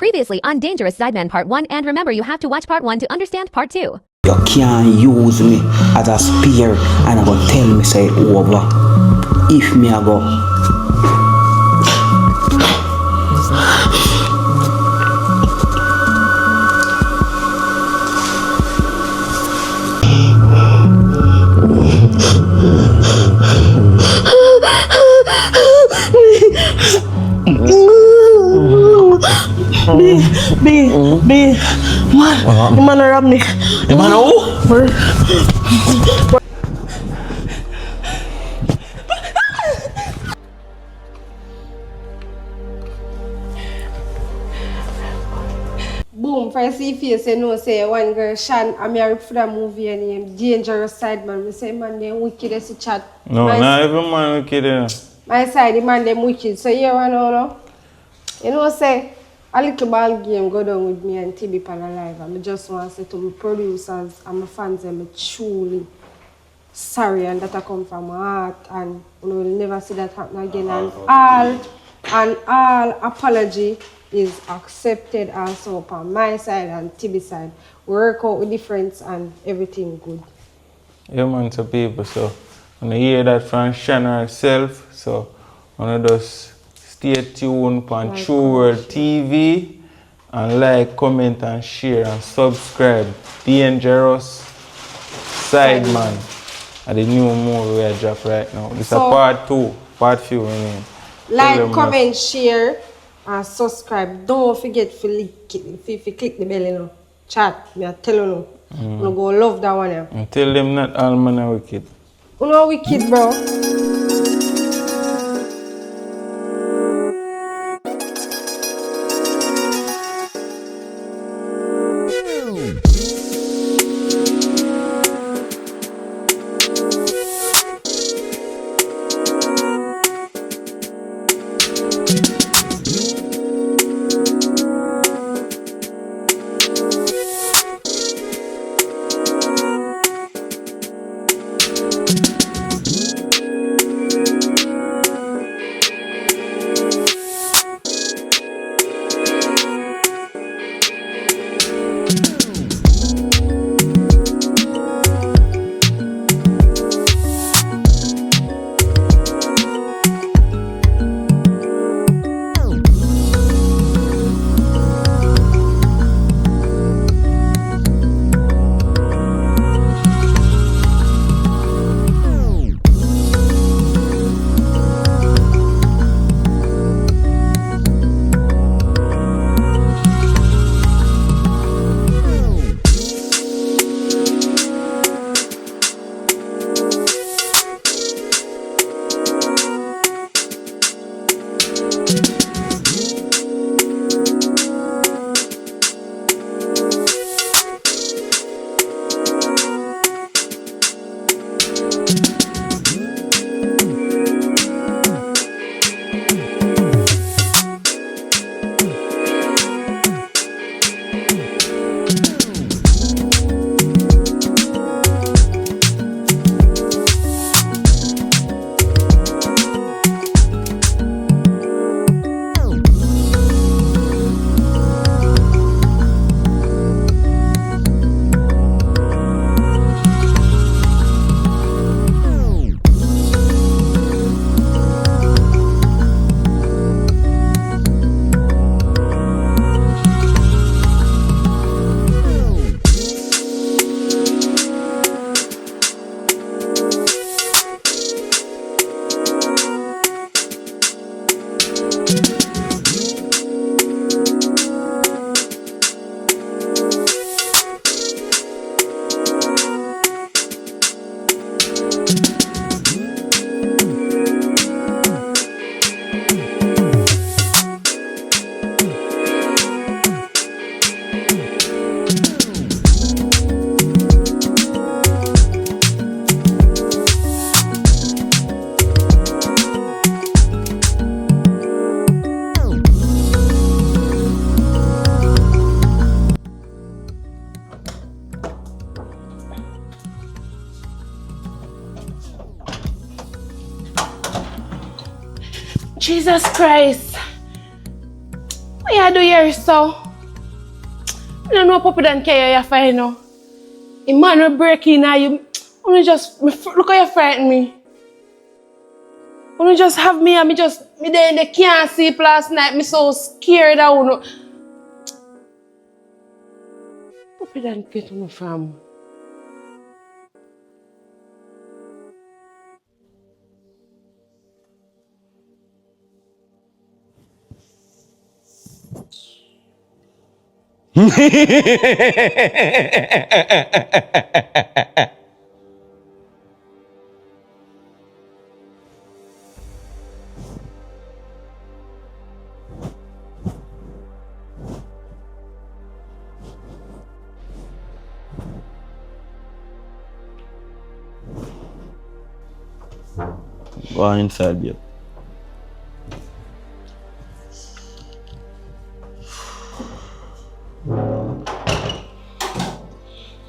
Previously on Dangerous Sideman Part 1, and remember you have to watch Part 1 to understand Part 2. You can't use me as a spear and I go tell me say over. If me I go B, man, the man robbed me. The man who? Boom, first see face, you know, say one girl, Shan, I'm here for that movie named Dangerous Sideman. I say, man, them wicked as a chat. No, not every man wicked. My side, the man, them wicked. So, you know, you know, say, a little ball game go down with me and TB Pan Alive. I just want to say to my producers and my fans, I'm truly sorry, and that I come from my heart, and you know, we'll never see that happen again. And all apology is accepted also upon my side and TB side. We work out with difference and everything good. Yeah, man, to people. So, when you hear that from Shanna herself, so when you just stay tuned on True World TV and like, comment, and share and subscribe. Dangerous Sideman. And the new movie we drop right now. This is a part 2, part few. Like, comment, share, and subscribe. Don't forget to click the bell, you know. Chat, me I tell you now. You go love that one. And tell them not all men are wicked. You know wicked, bro. Jesus Christ. What you do here, so? I don't know puppy don't care you find now. A man will break in now you. Only just look how you frighten me. Only just have me and me there in the can't sleep last night. Me so scared I wanna. Puppy don't get on from. Go on inside, babe.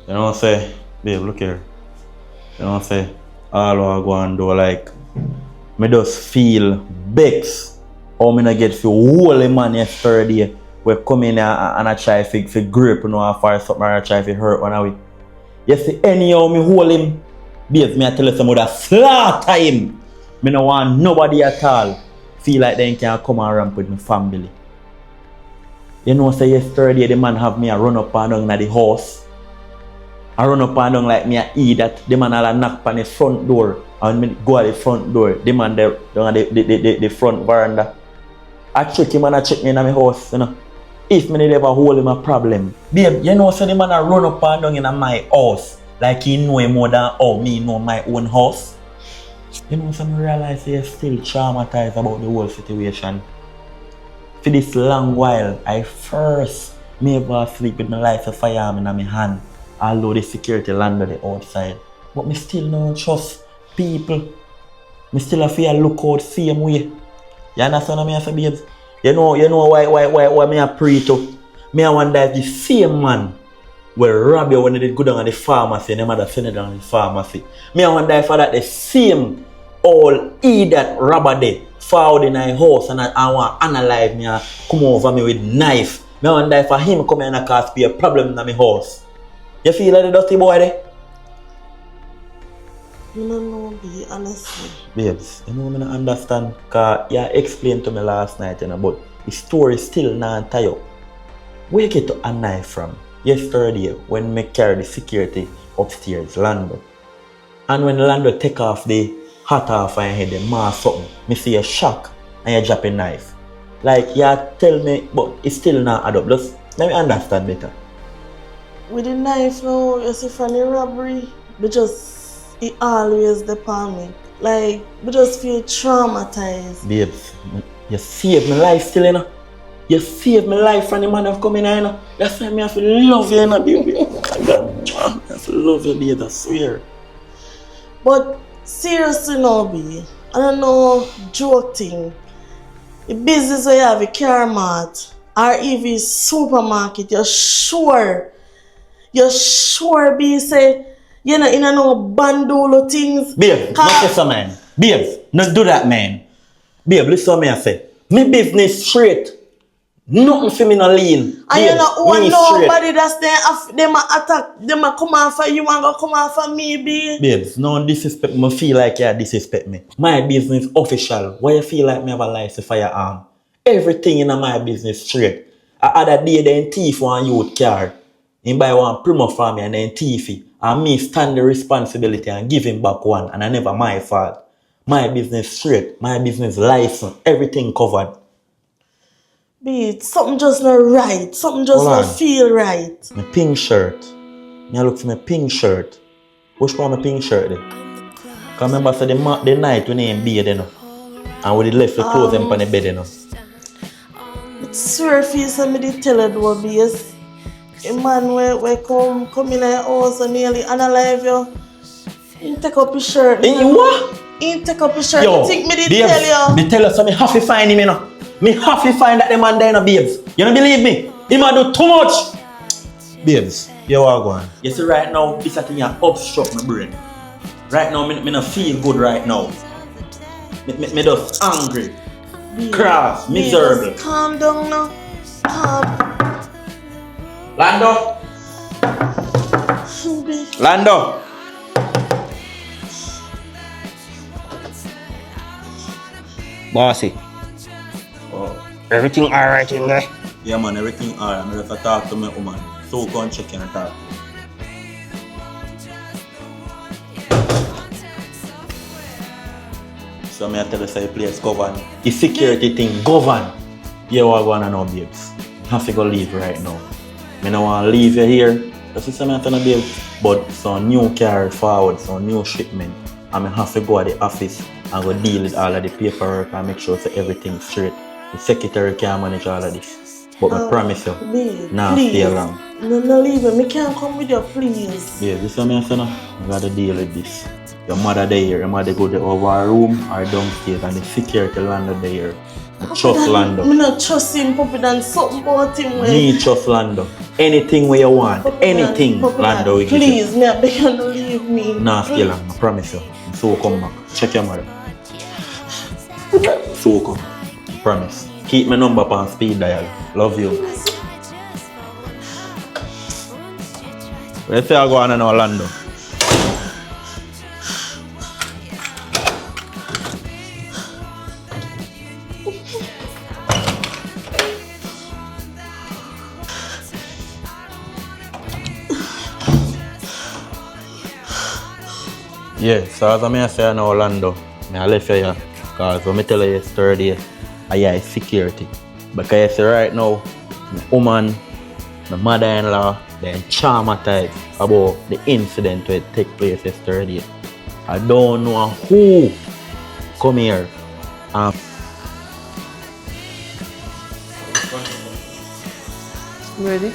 You know what I'm saying? Babe, look here. You know what I'm saying? All I go and do, like, me just feel vexed. How me not get for whole man yesterday. We come in and I try to grip, you know, or something, or I try to hurt one of it. You see, anyhow me hold him, babe, me I tell you some other slaughter him. Me no want nobody at all feel like they can come and ramp with my family. You know, say yesterday the man have me a run up and down in the house. I run up and down like me a eat that. The man all knock on the front door. And me go at the front door. The man there down at the front veranda. I check him and I check me in my house, you know. If me never hold him a problem. Babe, you know, so the man a run up and down in my house. Like he know more than how me know my own house. You know, some realize you're still traumatized about the whole situation. For this long while, I first never sleep with my life of firearm in my hand, although the security landed the outside. But me still don't trust people. Me still fear look out same way. You understand what I say, babes? You know why me a pray to? Me I wonder if the same man will rob you when they did go down at the pharmacy and the mother send it down at the pharmacy. Me I wonder if that the same all idiot robber there found in my house and I want to analyze me and come over me with knife. Me I wonder if him come in and cause be a problem in my house. You feel like the dirty boy there? You don't know, be honestly. Babes, you know me not understand because you explained to me last night, you know, but the story still not tie up. Where you get to a knife from? Yesterday when me carry the security upstairs, Lando. And when Lando take off the hat off and head, the mask something, me see a shock and you drop a knife. Like you tell me, but it's still not add up. Just let me understand better. With the knife now, you see from the robbery, it always depend me. Like, we just feel traumatized. Babes, you saved my life still, you know. You saved my life from the man of coming in, you know. That's why I have to love you, you know, baby. I have to love you, baby, I swear. But seriously now, B, I don't know, joke thing. The business where you have a car mart or even supermarket, you're sure, B, say, you know, in a no bandolo things. Babe, not this man. Babe, not do that, man. Babe, listen to me, I say. Me business straight. Nothing for me no lean. And you know, nobody that's there, them attack, them come after you and go come after me, B. Babes, no disrespect me. Feel like you disrespect me. My business official. Why you feel like me have a license firearm? Everything in my business straight. I had a day then thief one youth car. He buy one Primo for me and then thief it. And me stand the responsibility and give him back one. And I never my fault. My business straight. My business license. Everything covered. B, something just not right. Something just not feel right. My pink shirt. I look for my pink shirt. Which one my pink shirt then? Because remember so the night when he be there, and we left the clothes on the bed, you know. But swear for you, somebody tell it what be yes. A man we come in the house and nearly analyze you. He take up his shirt. What? He take up his shirt. Yo, You think me did babes, tell you? me tell you so me have to find him, you know. Me have to find that the man there, babes. You don't believe me? He might do too much. Babes, you are going. You see right now, this thing you obstruct my brain. Right now, me not feel good right now. Me just angry, cross, miserable. Just calm down now. Lando! B. Lando! Bossy. Oh. Everything alright in there? Yeah man, everything alright. I'm gonna talk to my woman. So go and check in and talk. So me I tell you say place govern. The security thing govern. Yeah, what going on now, babes? I have to go leave right now. I don't want to leave you here. That's what I'm telling you, babes. But some new car forward, some new shipment. And I have to go at the office and go deal with all of the paperwork and make sure that everything's straight. The secretary can manage all of this. But I promise you, B, nah, please. stay along. No leave me. Me can't come with you, please. Yeah, this is what I'm saying. I gotta deal with this. Your mother there, your mother go to over her room or downstairs and the security Lando there. I trust Lando. Me not trust him, Puppy Dan. Something about him. Me trust Lando. Anything where you want, anything Lando will give you. Please, me I beg you to leave me. Nah, stay long, I promise you. So come back. Check your mother. So come. Promise. Keep my number on speed dial. Love you. Let's say I go on in Orlando. Yeah, so as I say in Orlando, I left you here because when I tell you yesterday, I have security. Because I say right now, my woman, my mother-in-law, they're traumatized about the incident that took place yesterday. I don't know who come here and Ready?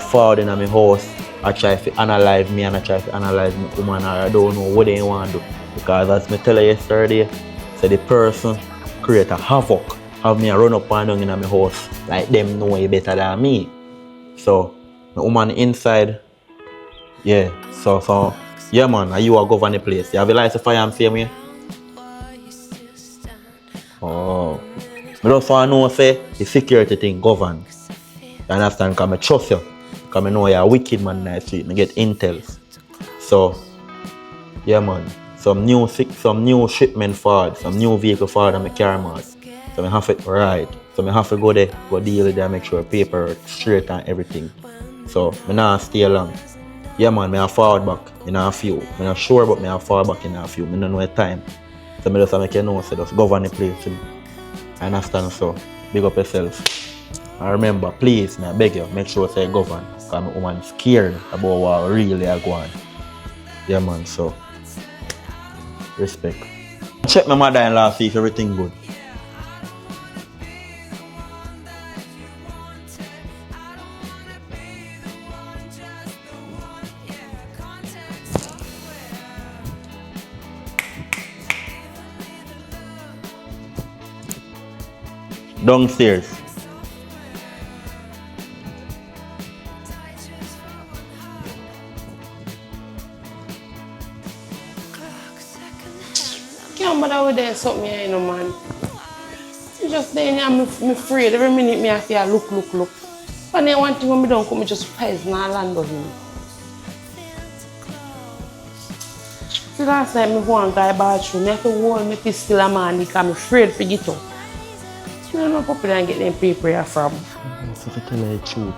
forward in my house. I try to analyze me and I try to analyze my woman, or I don't know what they want to do. Because as I tell you yesterday, so the person create a havoc, have me run up and down in my house, like them know it better than me. So my woman inside, yeah, so yeah man, are you a govern the place? You have a license for am same way? Oh, I just want to know say the security thing govern. You understand? Because I trust you. Because I know you're a wicked man in the street. I get intel. So, yeah man. Some new shipment forward, some new vehicle forward on my car man. So I have to ride. So I have to go there, go deal with them, make sure paper straight and everything. So I not stay long. Yeah man, I forward back in a few. I'm not sure but I forward back in a few. I don't know the time. So I just make you know, so just govern the place. I understand, so big up yourself. And remember, please, I beg you, make sure say govern. Because my woman scared about what really are going. Yeah man, so respect. Check my mother-in-law, see if everything good. Downstairs. Can't bother with that something here, you know, man. I'm just there, I'm afraid. Every minute I feel look. And then one thing when I don't come, I just poison and land on him. See, last night I go and go to the bathroom, I have to hold my pistol a man because I'm afraid to get up. You don't know Puppy Dan get them paper here from. So to tell you the truth,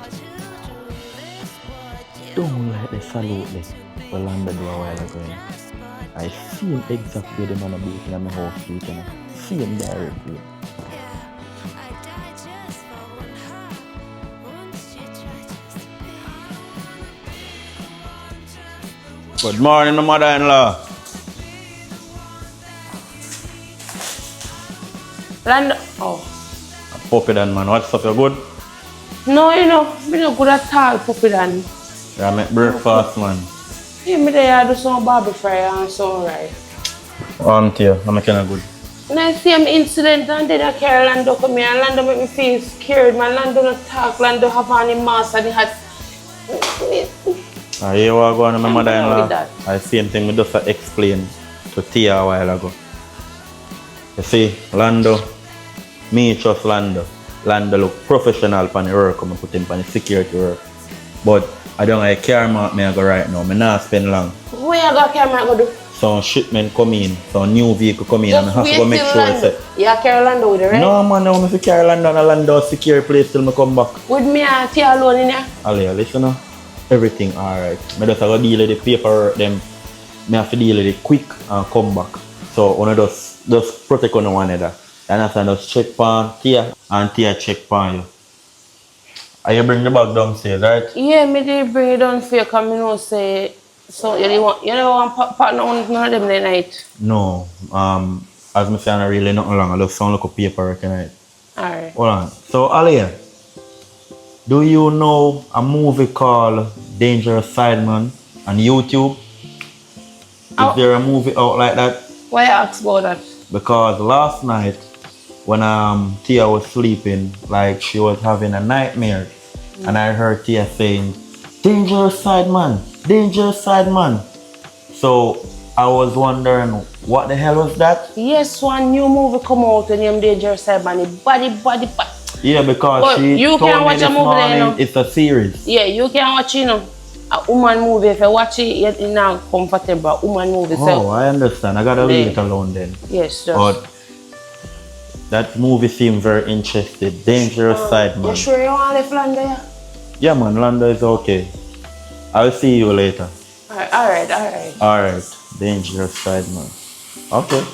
don't like the salute there what Lando do a while ago. I see him exactly the man beat in my house street, you know. See him directly. Good morning, mother-in-law. Lando, oh. Puppy Dan man, what's up, you good? No, you know, I'm not good at all, Puppy Dan. I make breakfast, man. Yeah, I'm there do some barbie fry and some rice. I'm making a good. And I see an incident and then I carry Lando come here and Lando make me feel scared. Man, Lando not talk, Lando have on him mask and he had... I hear what going on my I'm mother-in-law. done with that. I same thing me just explain to Tia a while ago. You see, Lando, me trust Lando. Lando look professional for the work, I put him for the security work. But I don't have a car mark me I go right now. I not spend long. Where you got camera go do? Some shipment come in, some new vehicle come in, Just and I have to wait go make till sure Lando. it's You carry Lando with you, right? no man, I want to carry Lando and Lando secure place till I come back. With me and Tia alone in here? Alea, listen now. Everything alright. I just have to deal with the paperwork them. I have to deal with it quick and come back. So when I just protect on one another. And after just check on Tia and Tia check on you. And you bring the bag downstairs, right? Yeah, me did bring it down for you because I know say so you don't want partner on none of them that night. No. As I say, I really nothing long. I just sound like a paperwork tonight. Alright. Hold on. So Alea, do you know a movie called Dangerous Sideman on YouTube? Is there a movie out like that? Why you ask about that? Because last night when Tia was sleeping, like she was having a nightmare, and I heard Tia saying, "Dangerous Sideman, dangerous Sideman." So I was wondering what the hell was that? Yes, one new movie come out named Dangerous Sideman. Body. Yeah, because Well, she you told can me watch this a movie there, morning you know. it's a series. Yeah, you can watch a woman movie. If you watch it, you're not comfortable. Woman movie. Oh, So I understand. I gotta leave Yeah. it alone then. yes, just. But that movie seemed very interesting. Dangerous Sideman. You sure you want to fly there? Yeah man, Lando is okay. I'll see you later. Alright. Alright, Dangerous Sideman. Okay.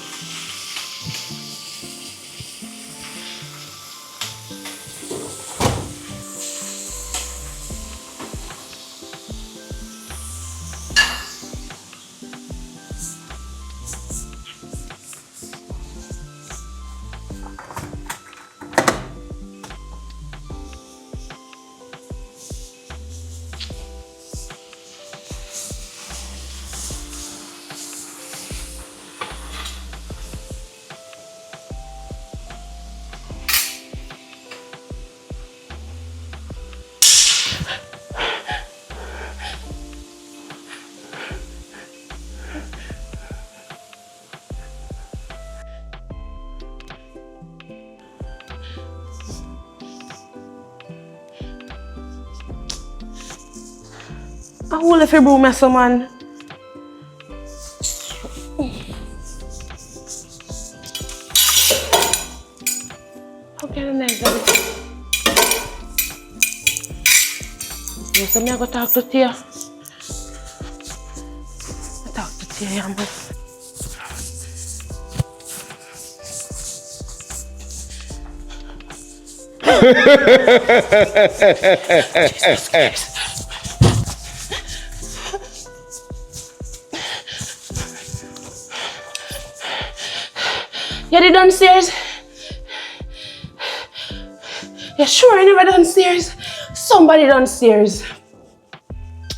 I will if you broom me some man. How can I nice that? You say me I go talk to Tia. I talk to Tia, yeah, man. Jesus Christ. You did downstairs? You sure you never downstairs? Somebody downstairs.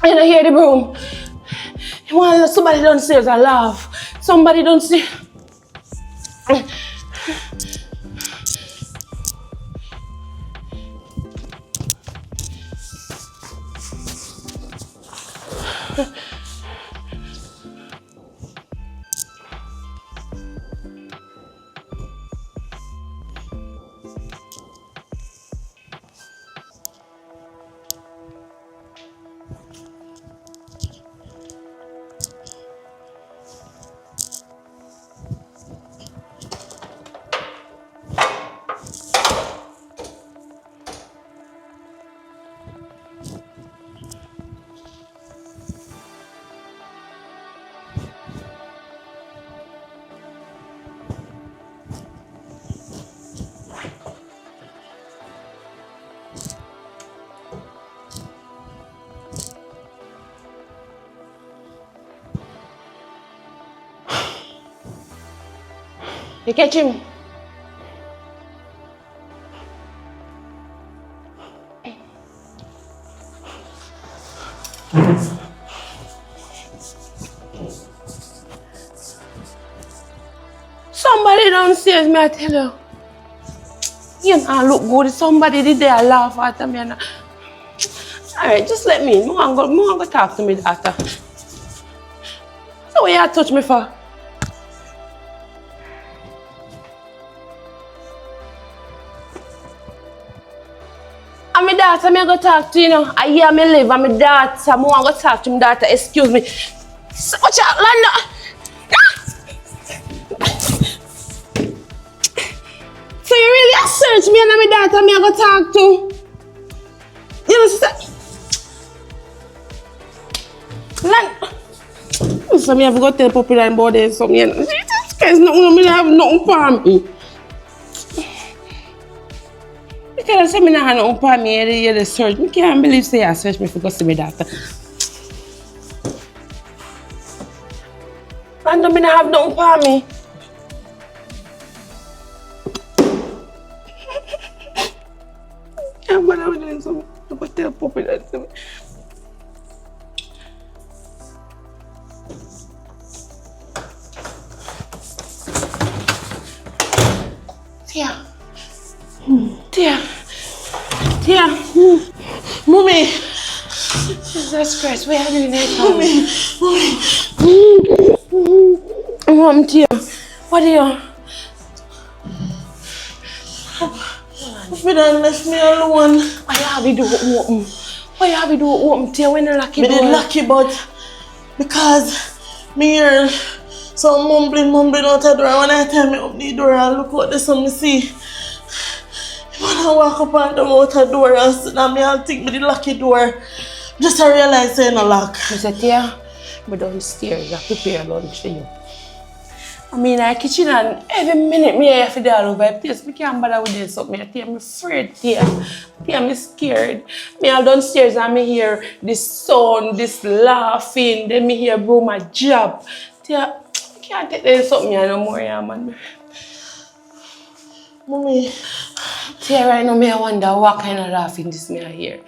I don't hear the broom. You want somebody downstairs I laugh. Somebody downstairs. You catch him? Somebody downstairs, me I tell you. You know, look good. Somebody did there laugh at me. And Alright, just let me. I want to go talk to me after. So what you touch me for? And my daughter, I go talk to you know. I hear me live and my daughter, I want to go talk to my daughter. Excuse me. So what you London? So you really search me and my daughter, I go talk to? You know, sister? So I have to go tell Puppy that about this something. Jesus Christ, no, I have nothing for me. Because I say I have nothing for me, you search. I can't believe say you search me for go see my daughter. And I have nothing for me. I'm going to tell Puppy that to me. Tia. Mommy. Jesus Christ, where are you now? Mommy. Tia. What are you? If you don't left me alone. Why have you do open? Tia, when you lucky door? I did lucky, but because me hear some mumbling out the door. When I tell me open the door and look out there, so me see. When I walk up and down out the door and sit down, I think me the lucky door. Just I realize it's no lock. I said, Tia, I'm downstairs. I prepare lunch for you. I mean, in the kitchen and every minute me have to do all over the place. I can't bother with this something. I'm afraid, Tia. I'm scared. Me all downstairs and me hear this sound, this laughing. Then me hear bro my job. Tia, I can't take this something no more, yeah, man. Mommy. Tia, right now, I wonder what kind of laughing this me I hear.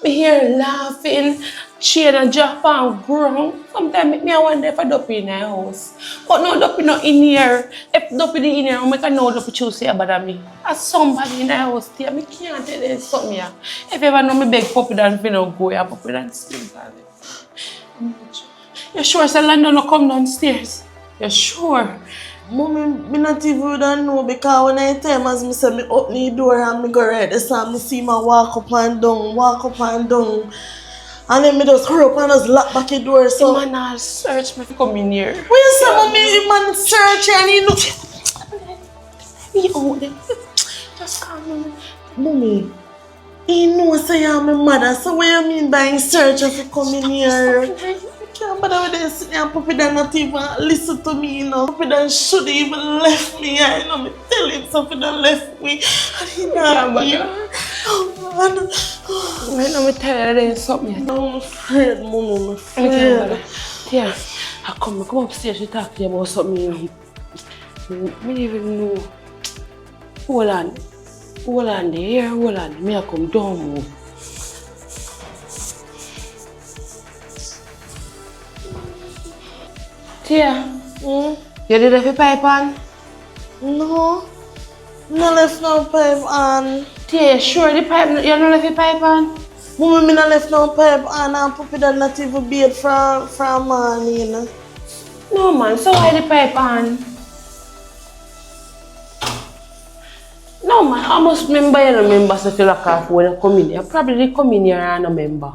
Me hear laughing, chain and drop on ground. Sometimes I wonder if I do in the house. But no do not in here. If do in here, I can know do choose about me. As somebody in the house, Tia, I can't tell you something here. If ever know me beg Puppy Dan to go, Puppy Dan sleep. You sure say London no come downstairs? You sure? Mommy, me not even know because when I tell as me say me open the door and me go right, so me see my walk up and down. And then me just hurry up and just lock back the door. So the man search me to come in here. When you say mommy, the man search and he look. Just come in. Mommy, he knows say I'm my mother, so what you mean by search if you come in here? I can't bother with this and Puppy Dan not even listen to me, you know. Puppy Dan should even left me, you know. Me tell him something that left me and he not here. Oh man. Right now, I tell you there's something. I'm afraid, Mommy, I'm afraid. Yeah, I come upstairs to talk to you about something. I don't even know. Hold on there, hold on. Me I come down. Tia, you did have a pipe on? No left no pipe on. Tia, sure the pipe, you don't left a pipe on? Mommy, me no left no pipe on and Puppy Dan not even bathe from morning, you know. No man, so why the pipe on? No man, I must remember you remember so if you lock off when you come in here. Probably come in here and remember.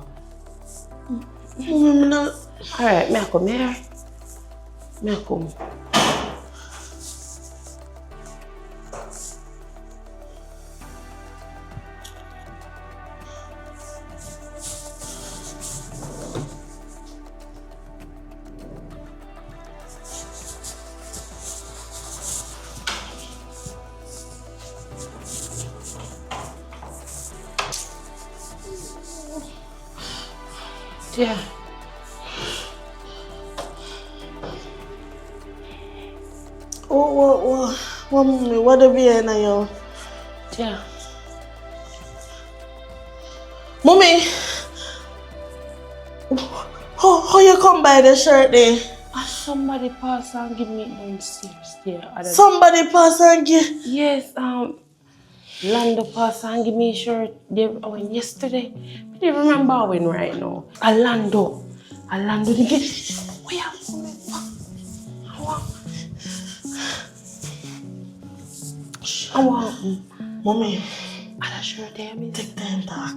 Mommy, me no. Alright, may I come here? May I come? Yeah. What the beer na yo? Yeah. Mommy, how you come by the shirt there? Somebody pass and give me downstairs there. Somebody pass and give? Yes, Lando pass and give me a shirt they went yesterday. I don't remember when right now. Alando they get where I want Mommy, a shirt there, me. take time back.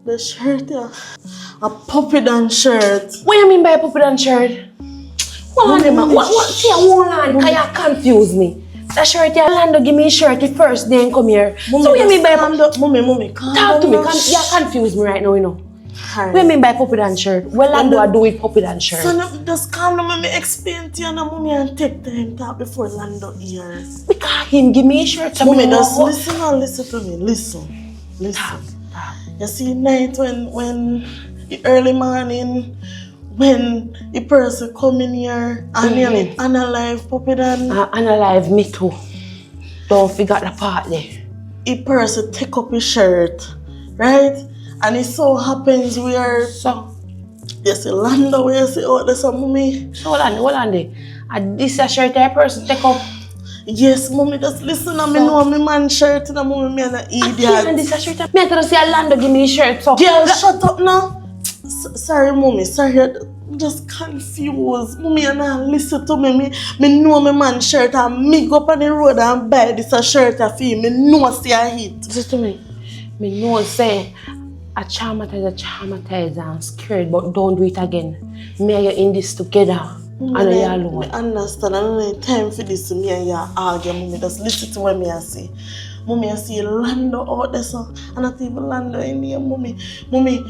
The shirt, yeah. A puppy done shirt. What you mean by puppy done shirt? Hold on, man. What? See, hold on, because you confuse me. That shirt, yeah, Lando give me a shirt the first day and come here. Mommy, So what you mean by Mommy, calm talk to me? down. You confuse me right now, you know. Alright. What you mean by puppy done shirt? What Lando I do with puppy done shirt? Son, just calm down, mommy. Explain to you now, mommy, and take time talk before Lando here. Because him give me a shirt. So Mommy, me just know- listen and listen to me. Listen. You see, night when the early morning, when the person come in here and nearly unalive puppy dan, Unalive me too. Don't forget the part there. the person take up his shirt, right? And it so happens we are, So you see Lando, where you see, oh, there's a mommy. hold on there. And this a shirt that person take up. Yes, mommy, just listen and me know me man shirt and mommy, me an And idiot. this a shirt. Me tell you say Lando give me a shirt. So Girl, shut up now. Sorry, mommy, sorry, I'm just confused. Mommy, you not listen to me. Me know me man shirt and me go up on the road and buy this a shirt for you. Me know see a hit. listen to me. Me know say a traumatize and scared, but don't do it again. Me and you in this together. And you Me alone. understand. I don't have time for this. Me and you argue. Mommy, just listen to what me I say. Mommy, I see Lando out there, so and not even Lando in here, mommy. Mommy,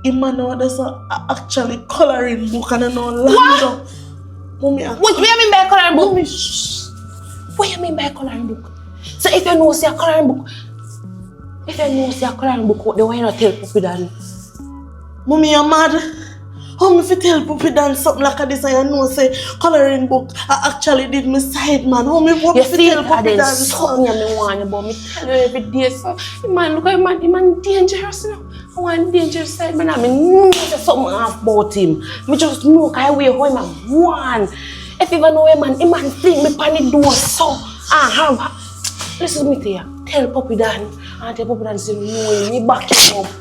him man out there, so actually coloring book and I know Lando. Mommy, What you mean by coloring book? Mommy, shh. What you mean by coloring book? So if you know say a coloring book, then why not tell people that? Mommy, you're mad. How me fi tell Puppy Dan something like this and you know say coloring book I actually did my Sideman. How me You fi see tell it Puppy then Dan something something? me want about me tell you every day so man look at man dangerous you know. I want dangerous side man I know say something half about him. Me just know I way how him a one. If you even know a man fling me pan the door so listen to me tell you. Tell Puppy Dan and tell Puppy Dan say no me back him up.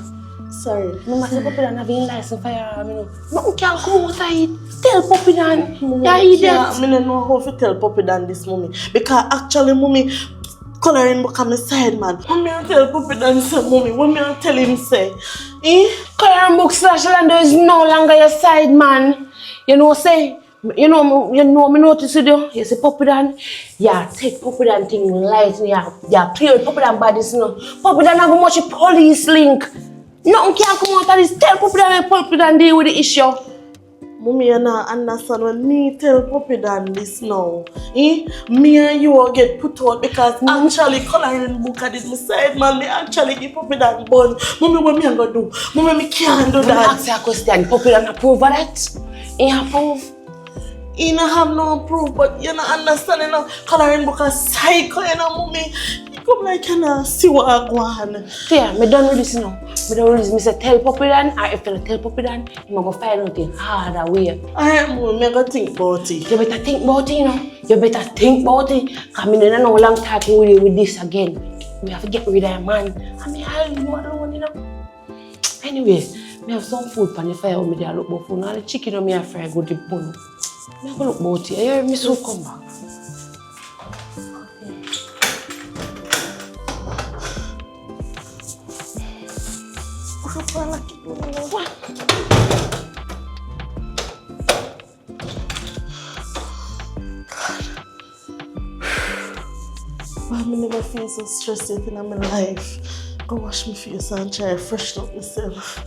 Sorry. Mama say Puppy Dan have a license firearm, you know. Nothing can come out of it. Tell Puppy Dan. You idiot. I don't know how to tell Puppy Dan this, mommy. Because actually, mommy, coloring book on my Sideman. Mommy, I tell Puppy Dan say, mommy, what me I tell him say? Coloring book slash Lando is no longer your side man. You know say, me notice you. You say Puppy Dan, yeah, take Puppy Dan thing light, yeah, clear Puppy Dan bodies, you know. Puppy Dan have much police link. Nothing can come out of this. Tell Puppy Dan and Puppy Dan deal with the issue. Mommy, you not understand when me tell Puppy Dan this now. Me and you will get put out because actually coloring book I did my Sideman. Me actually give Puppy Dan bun. Mommy, what me I gonna do? Mommy, me can't do Let me that. ask you a question. Puppy Dan approve of that? He approve? He don't have no proof, but you not understand, you know, coloring book a psycho, you know, mommy. You come like you know, see what I go on. Yeah, me done with this now. Me done with this. Me say tell Puppy Dan, or if you don't tell Puppy Dan, you go find out in harder way. Alright, mommy, me gotta think about it. You better think about it, you know. You better think about it. Because me don't know long talking with you with this again. We have to get rid of a man. I mean, I'll leave you alone, you know. Anyway, me have some food on the fire. Me there look about food. Now the chicken on me a fry good the bun. Me have to look about it. You hear me so come back. What? Why I never feel so stressed yet in my life? Go wash my face and try to freshen up myself.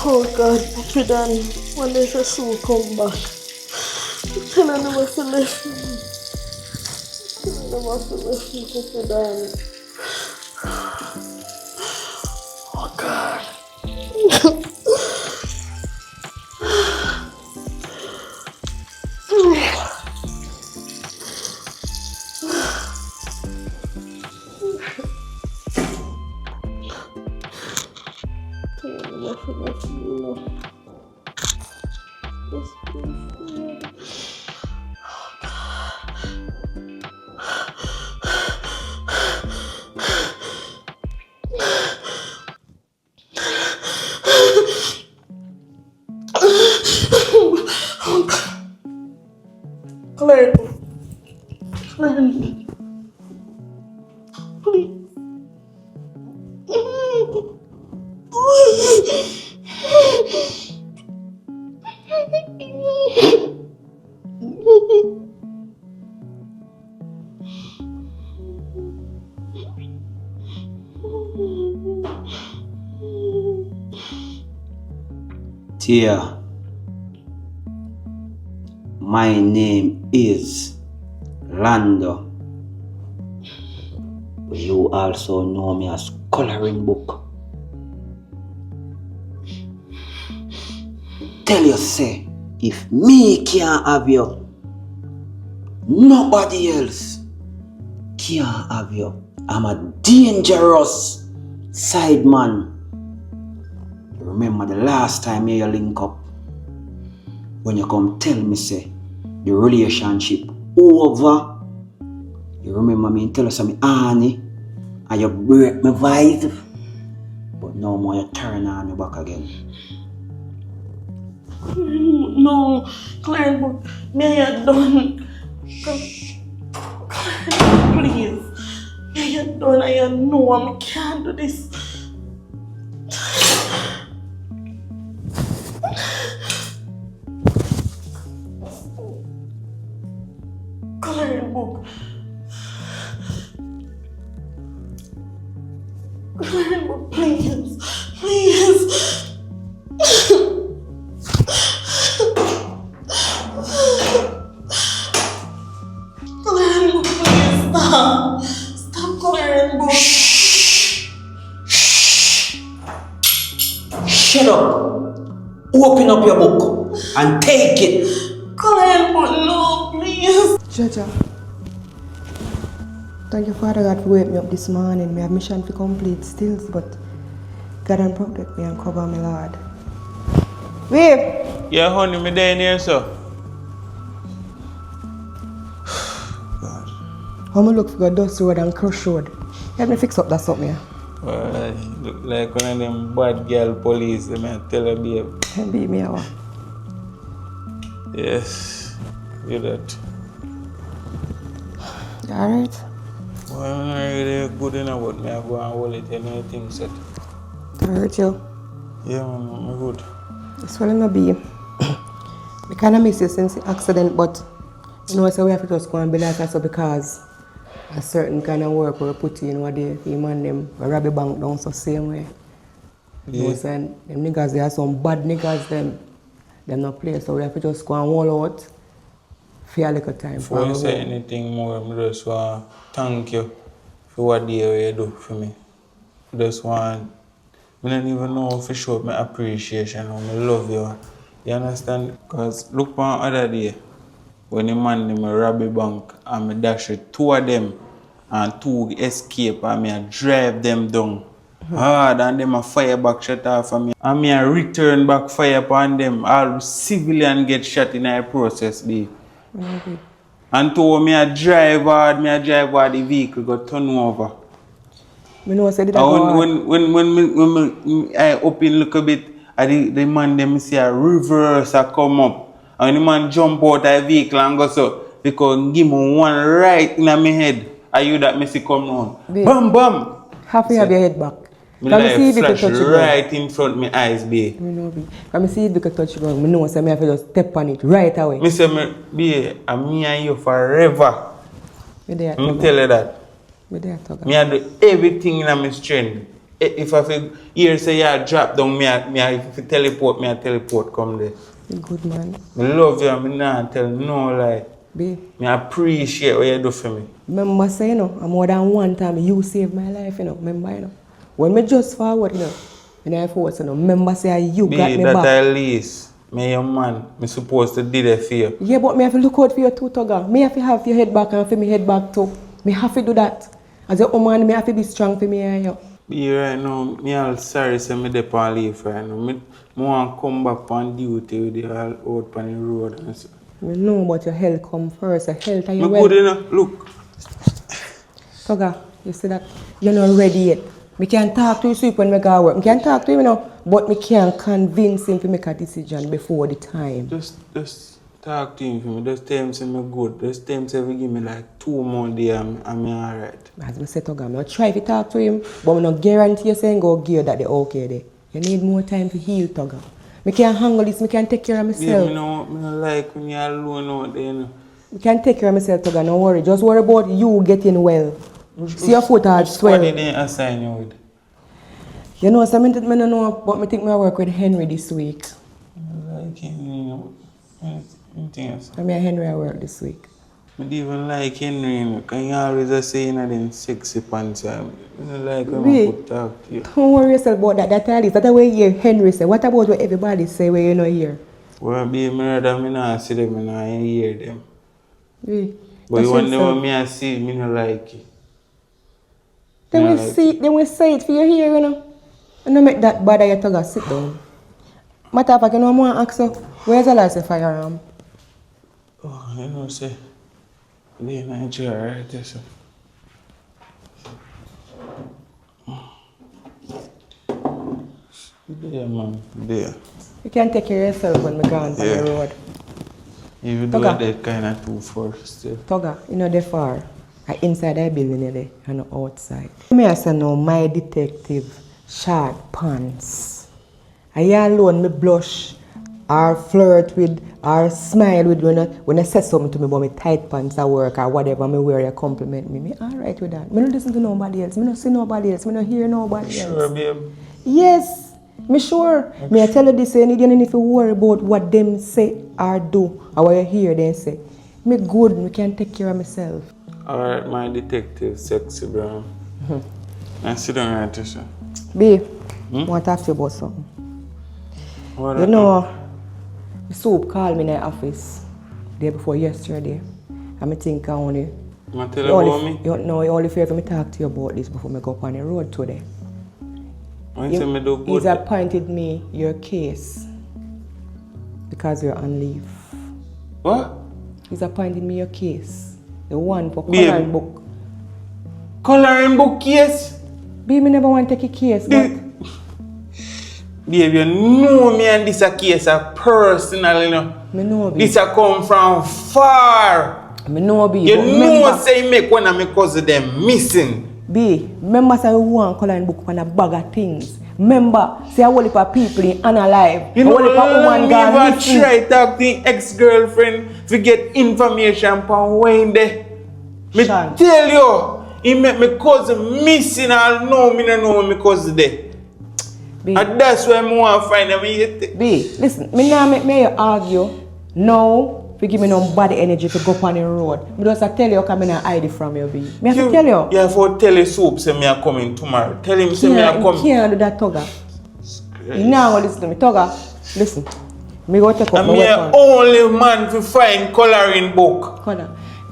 Oh God, Puppy Dan, when they say Sue come back, tell her never to left me. Tell her never to left me, Puppy Dan. Oh God. Claire, please. Tia, my name is Lando. You also know me as Coloring Book. Tell you, say, if me can't have you, nobody else can't have you. I'm a dangerous sideman. Remember the last time you link up, when you come tell me, say, the relationship over. You remember me tell us me Annie, and you break my vibe, but no more you turn on me back again. No, Claire, but may I done? Claire, please. May I done? I know I can't do this. Claire, book. Claire, book, please. Please. Coloring Book, please stop. Stop Coloring Book. Shut up. Open up your book and take it. Coloring Book, no, please. Jaja, thank you, Father God, for waking me up this morning. I have mission to complete still, but God and protect me and cover me, Lord. Wait! Yeah, honey, me there in here, sir. How am I look for a dust road and crush road? Help me fix up that something here. Well, look like one of them bad girl police, they may tell her, babe. Beat me out. Yes, do that. Alright? Well, I'm not really good enough, but me I go and hold it, you know, things set. That hurt you? Yeah, man, I'm good. It's well not be. I kind of miss you since the accident, but you know, so we have to just go and be like that, so because a certain kind of work we put in what they man them rob a bank down so same way. Yeah. You know, saying them niggas, they are some bad niggas, them not play, so we have to just go and wall out for a little time. Before you say anything more, I just want to thank you for what you do for me. I just want, I don't even know for sure my appreciation and I love you. You understand? Because look one other day, when the man them rob a bank and I dash it, two of them and two escape and I drive them down. Hard and them a fire back shot off of me. And I return back fire upon them. All civilian get shot in a process, babe. Okay. And to me I drive hard the vehicle got turn over. I know I said it go when I open look a bit, the man them see a reverse a come up. And the man jump out of the vehicle and go so because give me one right in my head. Are you that messy come on? Bam bam! Half you have your head back. My life flash right in front of my eyes, babe. I know, babe. When I see it, because touch ground, I know so I have to just step on it right away. I say, babe, I'm me and you forever. I tell you that. I Me do everything in my strength if I feel here say you drop down, if you teleport, I teleport come there. You good man. I love you, I'm not tell no lie. B. I appreciate what you do for me. Remember say, you know, more than one time you saved my life, you know. Remember, you know. When me just forward, you know, when I forward, you know, remember say you got me that back. at least, me your man, me supposed to do that for you. Yeah, but me have to look out for your too, Tugger. Me have to have your head back and for me head back too. Me have to do that. As a woman, me have to be strong for me and you. Be right now, me all sorry say me dey on leave right now. Me want to come back on duty with you all out on the road and so. Me know but your health come first. Your health and your Me good enough, look. Tugger, you see that? You're not ready yet. Me can talk to you sweep when me go work. Me can talk to him, you know, but me can't convince him to make a decision before the time. Just talk to him for me. Just tell him say me good. Just tell him say give me like 2 more days and me alright. As I said, Tugger, I'll try to talk to him, but I don't guarantee you saying go gear that they're okay there. You need more time to heal, Tugger. I can't handle this, I can't take care of myself. Yeah, I don't like when you're alone out there, you know. I can't take care of myself, Tugger, don't worry. Just worry about you getting well. See your foot hard swell. What did they assign you with? You know, something I don't know, but I think I work with Henry this week. I like Henry, you know. Anything else? I mean, Henry I work this week. I don't even like Henry, you know. Can you always say in them sexy pants? I don't like when Really? I could talk to you. Don't worry yourself about that. That's all. That's the way you hear Henry say. What about what everybody say when you don't hear? Well, baby, I rather not see them and I hear them. Really? But you wonder what I see, I don't like it. Then we say it for your ear, you know. And don't make that bother you, Tugger. Sit down. Matter of fact, you know, I want to ask you, where's the license firearm? Oh, you know, say, they're in Nigeria, right there, so. There, man, there. You can take care of yourself when we go on the road. You do Tugger. that kind of too far still. Tugger, you know they're far. Inside the building there and outside. Me I say no, my detective, short pants. I alone me blush or flirt with or smile with when I say something to me about my tight pants at work or whatever me wear you compliment me. Me alright with that. Me don't listen to nobody else. Me don't see nobody else. Me don't hear nobody else. Sure, babe. Yes, me sure. Me I tell you this, you don't need to worry about what them say or do or what you hear them say. Me good, me can take care of myself. Alright, my detective, sexy brown. And sit down right there, sir. Babe, I want to ask you about something. What You know, the soap called me in the office day before yesterday. And I think I only... You tell you about me? No, you only fear for me to talk to you about this before I go up on the road today. When you say me do good? He's appointed me your case because you're on leave. What? He's appointed me your case. The one for Babe. coloring book. Coloring book case? Babe, I never want to take a case, but... Babe, you know me and this a case a personal, you know. I know, babe. This a come from far. I know, babe. You but know remember, say make one of my cousins them missing. babe, remember say we want coloring book on a bag of things. Remember, say a whole heap of people in unalive. You know, a whole heap of woman me gone ever missing. try talk to ex-girlfriend to get information from Wayne there. Me Sean. tell you, he make my cousin missing and know me don't know my cousin there. Babe, And that's why I want to find them. babe, listen, me now make me argue. No, you give me no body energy to go up on the road. Me just tell you come in and hide it from you, babe. Me have to tell you. You have to tell his soap say me are coming tomorrow. Tell him say me are You coming. can't do that, Tugger. You now listen to me, Tugger. Listen, me go take up And my me weapon. only man to find coloring book.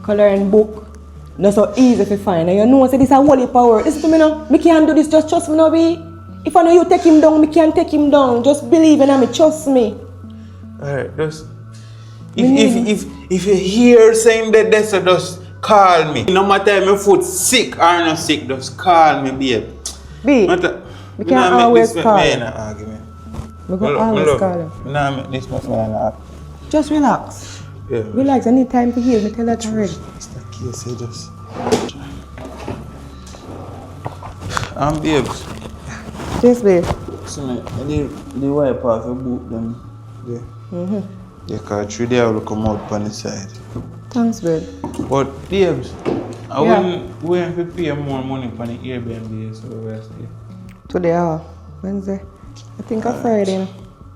Coloring book. Not so easy to find. And you know, say this is a holy power. Listen to me now. Me can't do this. Just trust me now, babe. If I know you take him down, me can't take him down. Just believe in me. Trust me. Alright, just if you hear saying that, so just call me. No matter if my foot sick or not sick, just call me, babe. Babe, we can't always call. Me in an argument. We can always call you. Me nah make this much man in an argument. Just relax. Yeah. Relax. I need time to heal. Me tell that already. It's the case, you just. Babes. Yes, babe. So the wipe off the boot them there. Yeah, cause 3 days will come out on the side. Thanks, babe. But babes, I wouldn't to pay more money for the Airbnb so we'll stay. Today, Wednesday. I think of Friday.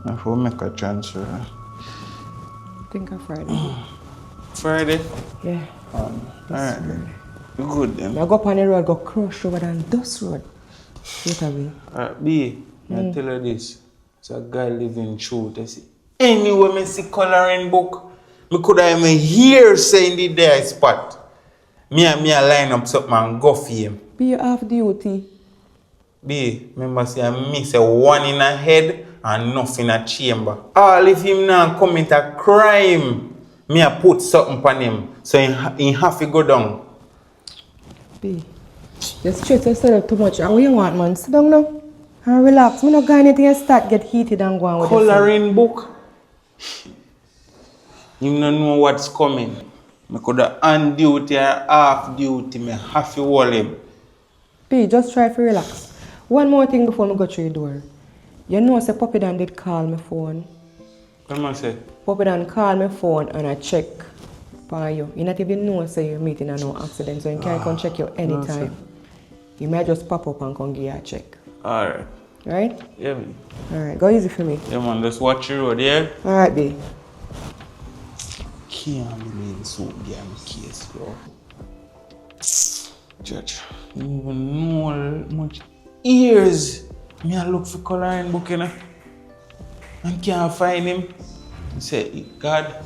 If we make a transfer. I think of Friday. Friday? Yeah. Alright then. You good then? I go up on the road, go crush over than dust road. Straight away. Alright, B, I tell you this. It's a guy living truth. I see. Anyway, I see coloring book. I could have even hear saying the there spot. Me line up something and go for him. Be off duty. B, remember say I miss a one in a head and nothing in a chamber. All if him now commit a crime, me I put something on him. So he have to go down. B, you stress yourself too much. And what you want, man? Sit down now. And relax. I'm not going anything and start get heated and go on with Coloring book. You don't know what's coming. I could have on duty or half duty. I have to hold him. B, just try to relax. One more thing before I go through the door. You know, say Puppy Dan did call my phone. What am I say? Puppy Dan call my phone and I check for you. You not even know say you're meeting and no accident, so you can come check you anytime. No, you might just pop up and come give you a check. Alright. Right? Yeah, man. Alright, go easy for me. Yeah, man, just watch your road, yeah? Alright, B. Can't believe this whole damn case, bro. Judge, you don't even know how much years me I look for coloring book, you know? And can't find him. I say, God,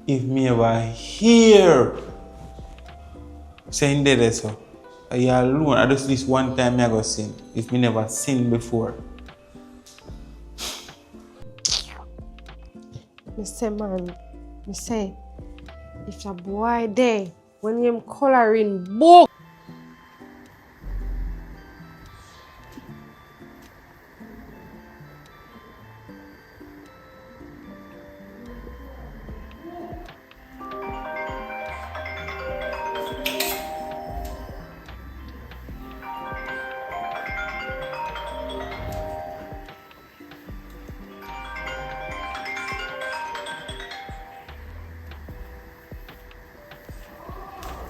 if me ever hear saying that, so I alone, I just this one time I go sin. If me never sin before. Me say, man, me say, if a boy there, when him coloring book,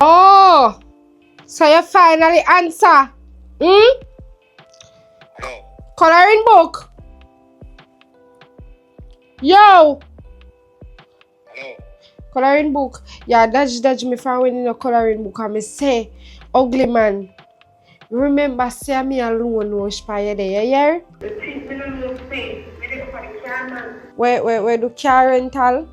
oh, so you finally answer. Hmm? Hello. Coloring book. Yo. Hello. Coloring book. Yeah, dodge me from winning a coloring book and me say, ugly man. Remember say me alone was by there, yeah? Where do car rental?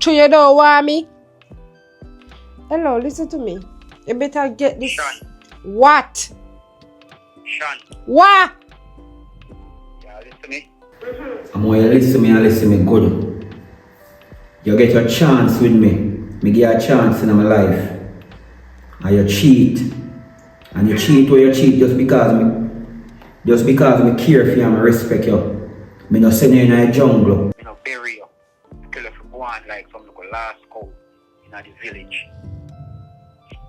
To you don't want me? Hello, listen to me. You better get this. Sean. What? Sean. What? Yeah, listen to me. And when you listen me good. You get your chance with me. Me give you a chance in my life. And you cheat. And you cheat where you cheat just because me care for you and respect you. Me no send you in a jungle. You know, bury you. Kill you for go on like from the last cow in the village.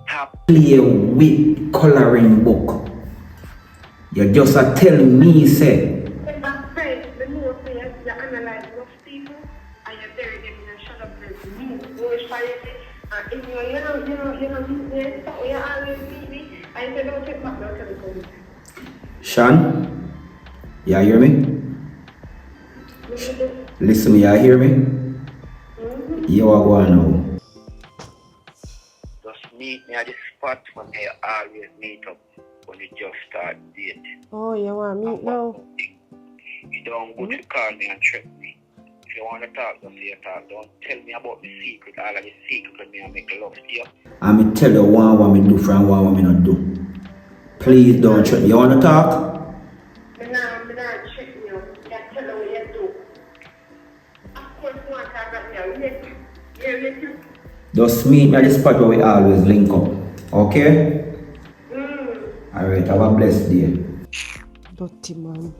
Stop. Play with coloring book. You just a tell me say. Sean, you hear me? Listen me, you hear me? You are going now. Just meet me at the spot when they always meet up when you just start dating. Oh, you want me now? You don't go to call me and trick me. If you want to talk, just say talk. Don't tell me about the secret. All of the secret let me make love to you. I'm going to tell you what me do from what me not do. Please don't trick me. You want to talk? I'm not tricking you. You tell me what you do. Of course, you want to talk about me. You're listening. Just meet me at the spot where we always link up. Okay? Alright, have a blessed day. Dirty man.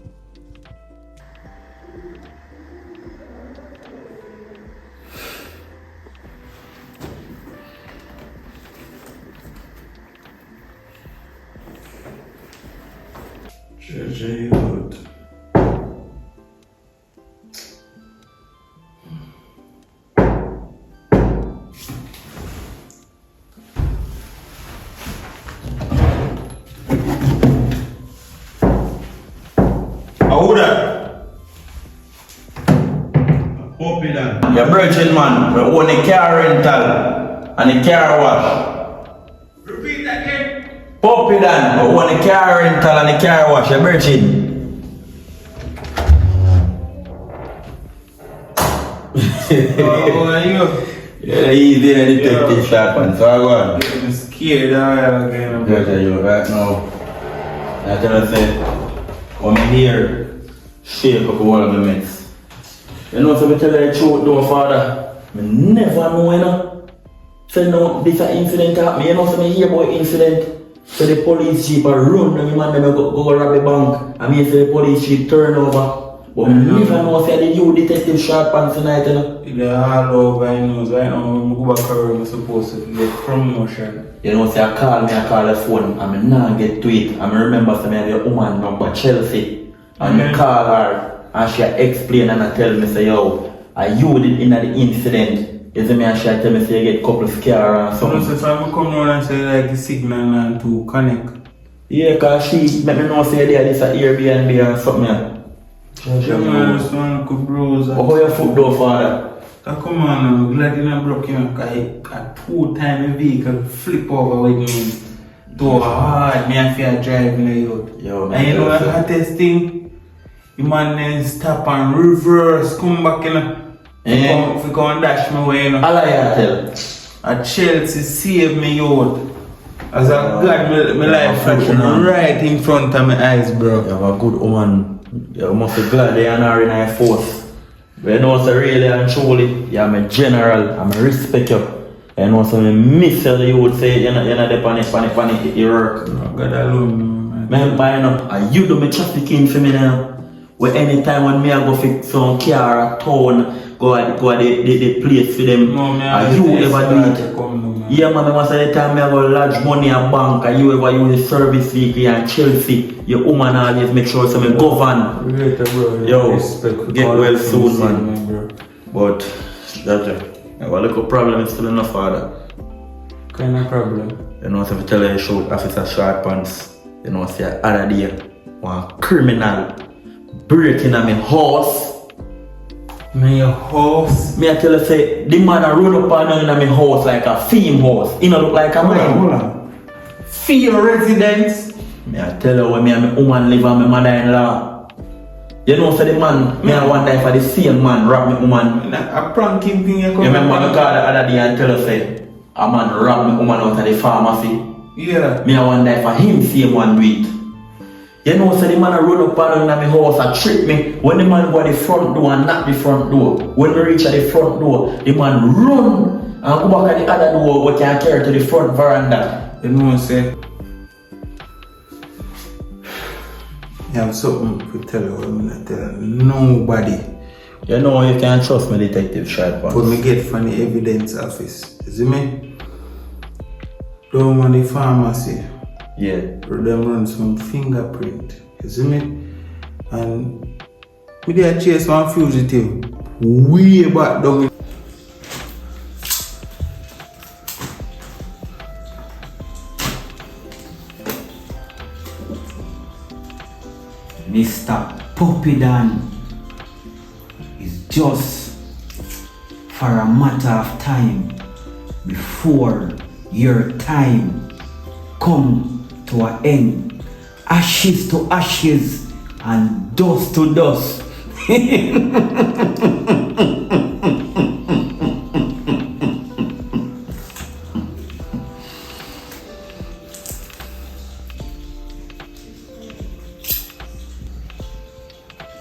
that? Puppy that. You're virgin man. We own a car rental and a car wash. Repeat that again. Puppy that. We own a car rental and a car wash. You're virgin. How are you? Yeah, easy and detective shot man. So go on. I'm scared again. Yeah, you right now. I tell you say, when I hear shake up all of my mates. You know, so I tell you the truth though, father. I never know, you know. So no, this incident happened. You know, so I hear about incident. So the police jeep are run and the man them go rob the bank. I mean, so the police jeep turn over. But I never know say the you detective short pants tonight, you know. They're all over, you know. Right now, I'm go back home. I'm supposed to get promotion. You know, say I call the phone and I not get to it. I remember say I have a woman number Chelsea. And I call her and she explain and I tell me say, yo, you did in the incident. You see me and she tell me say you get couple scare and something. So I come around and say like the signal and to connect. Yeah, cause she let me know say there this a Airbnb or something. Yeah, man, this one could bruise. How your foot though, father? Come on, I'm glad you not broke him. Cause 2 times a vehicle flip over with me. Too hard, me and fear driving the youth. Yo, and you know the hottest thing? The man then stop and reverse, come back in. If you go and dash me away, you know. All I tell. A Chelsea saved me out. As I got my life flashing right in front of my eyes, bro. You have a good woman. You must be glad they are not in our force. You know, so really and truly, you're my general, I respect you. You know, so I miss you would say, you're not the panic, you work. No, God alone, man. Man, you know, and you do me trafficking for me now. Where anytime when me I go fix some car or town, go at the place for them, no, and you ever do it. Yeah, man, most of the time I go lodge money at bank and you ever use the service vehicle and Chelsea, your woman always make sure some govern. Yo, get well soon, man. But that I have a little problem is still enough, father. Kind of problem? You know, if you tell you shoot officer short pants, you know, say other day, one criminal breaking at my house. In your house? Me I tell you say, the man a run up and down in my house like a theme house. He don't look like a man. Hold on. Feel residence? Me I tell you when me and my woman live and my mother-in-law. You know, so the man, me I wonder if the same man rob my woman. A pranking thing you come. You remember me call the other day and tell you say, a man rob my woman out of the pharmacy. Yeah. Me I wonder if him same one do it. You know, so the man a run up and down in my house and trick me. When the man go at the front door and knock the front door, when we reach at the front door, the man run and go back at the other door but can't carry to the front veranda. You know, say, I have something to tell you, I'm not telling nobody. You know, you can't trust me, Detective Sharp. But me get from the evidence office. You see me? Down on the pharmacy. Yeah. Them run some fingerprint. You see me? And we did chase one fugitive way back down. Mr. Puppy Dan is just for a matter of time before your time come to an end. Ashes to ashes and dust to dust.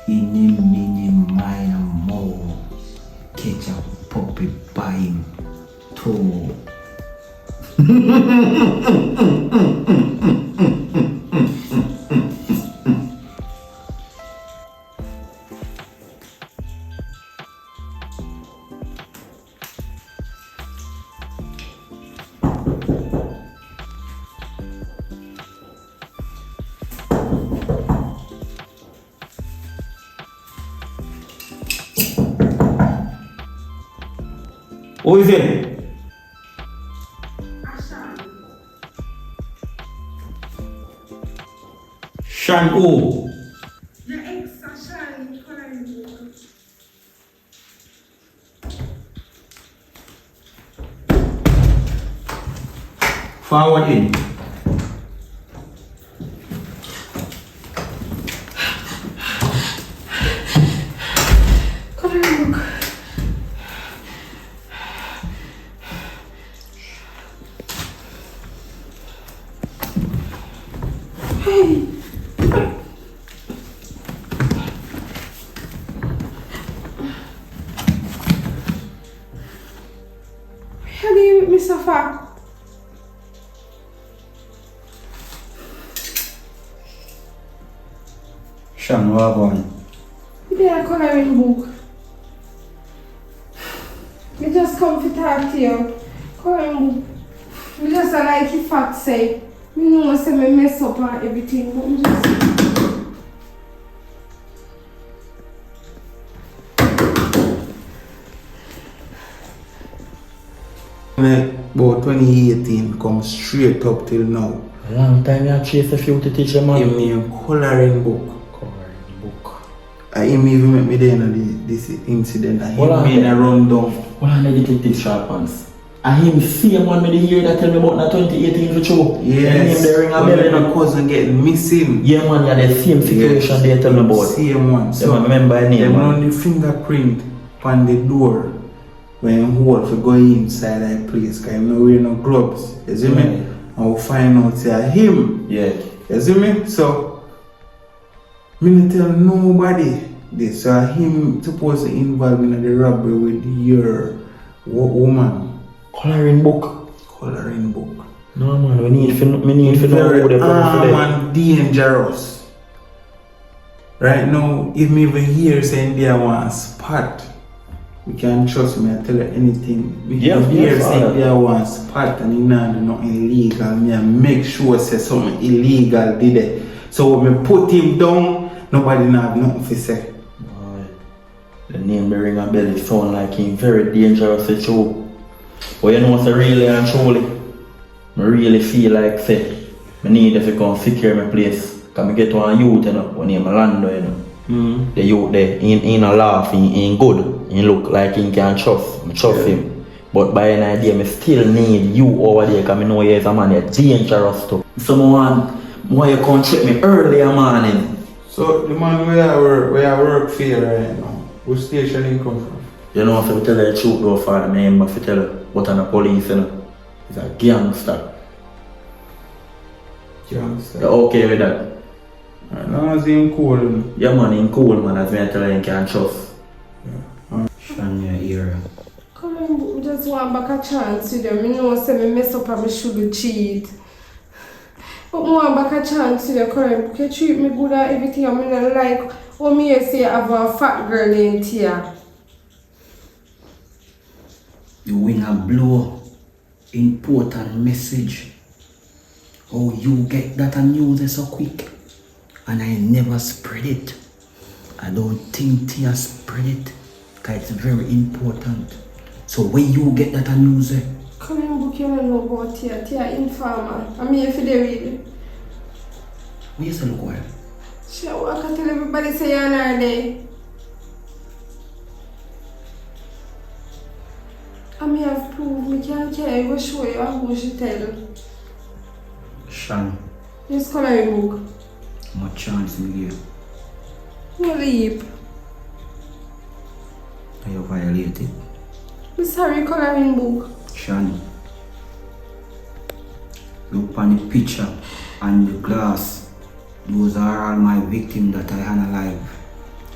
Ini mini mine more catch a puppy buying too. Who is it? Shan who? Your ex, Sasha. Forward in. Coloring book. Hey. How do you make me suffer? Sean, what going? They are coloring book. Me just come to talk to you. Coloring book. Me just like the fact say. Me know say me mess up and everything, but me just. About 2018 come straight up till now. A long time you chase a few to teach a man. Him name coloring book. Coloring book. Him even make me there in this incident. And Hold him on made there. a rundown. What are the detective sharp pants? And him same one me the year that tell me about that 2018 for true. Yes. And him there ring a When bell, you my know. cousin getting missing. Yeah man, yeah, the same situation they tell me about. Same one. So I remember his name, them man. run the fingerprint on the door when you hold for going inside that place. Cause him no wear no gloves. You see me? And we find out say him. Yeah. You see me? So me not tell nobody this. So him supposed to involve in the robbery with your woman. Coloring book. Coloring book. No man, we need to know who they armed for and dangerous. Right now, if me even hear saying they want spot, we can trust me. I tell you anything. We Yeah, can hear yeah, saying father. they want spot and he not do nothing illegal. Me I make sure say something illegal did it. So when me put him down, nobody not have nothing to say. Boy, the name they ring a bell, it sound like him very dangerous to true. But you know, so really and truly, I really feel like say, I need to come secure my place. Cause I get one youth, you know, when I'm Lando, you know. The youth there, he not laugh, he ain't good. He look like he can trust. I trust him. But by an idea, I still need you over there because I know you as a man, you're dangerous too. Someone, why you come check me earlier morning? So the man where I work for you right now, which station he come from? You know, if I tell you the truth though, father, I am if I tell you what I'm the police, you know. He's a gangster. Gangster. You're okay with that? As long as he cool. Yeah man, in cool man, as me I tell you, you can trust. Sean, your ear. Coloring book. Me just want back a chance with them. Me know say me mess up and me should cheat. But me want back a chance with the coloring book. You treat me good and everything. I mean, I like. Oh, me you say I have a fat girl in here. You win a blow. Important message. How you get that news so quick. And I never spread it. I don't think Tia spread it. Because it's very important. So when you get that news, Coloring book, you don't know about Tia. Tia informer. I mean, if they read. what you say look well? She walk and tell everybody say you're not there. I may have proof. Me can't care. I will show you who she tell. Sean, This coloring book. much chance me give. You leave. Are you violated? I'm sorry, coloring book. Sean, look on the picture and the glass. Those are all my victims that I analyze.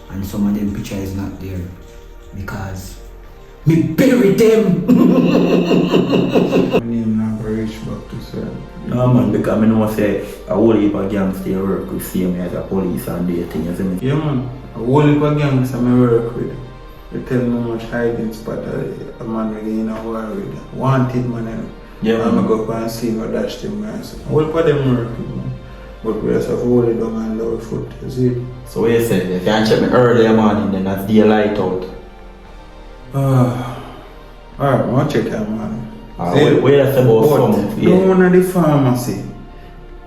And some of them picture is not there. Because me bury them. My name not reach back to sir. No man, because I know say a whole heap of gangsters work with same as a police and they thing, you see me? Yeah man, a whole heap of gangs I work with. They tell me how much hiding spot a man again a war with. Wanted man. Yeah, I'm man. go up and see what dash them guys. A whole heap of them work with man. But we just have to hold it down and lower foot, you see? So what you say? If you can check me earlier morning, then that's daylight out. Alright, I'm gonna check that man. Wait that's about some. Don't one of the pharmacy.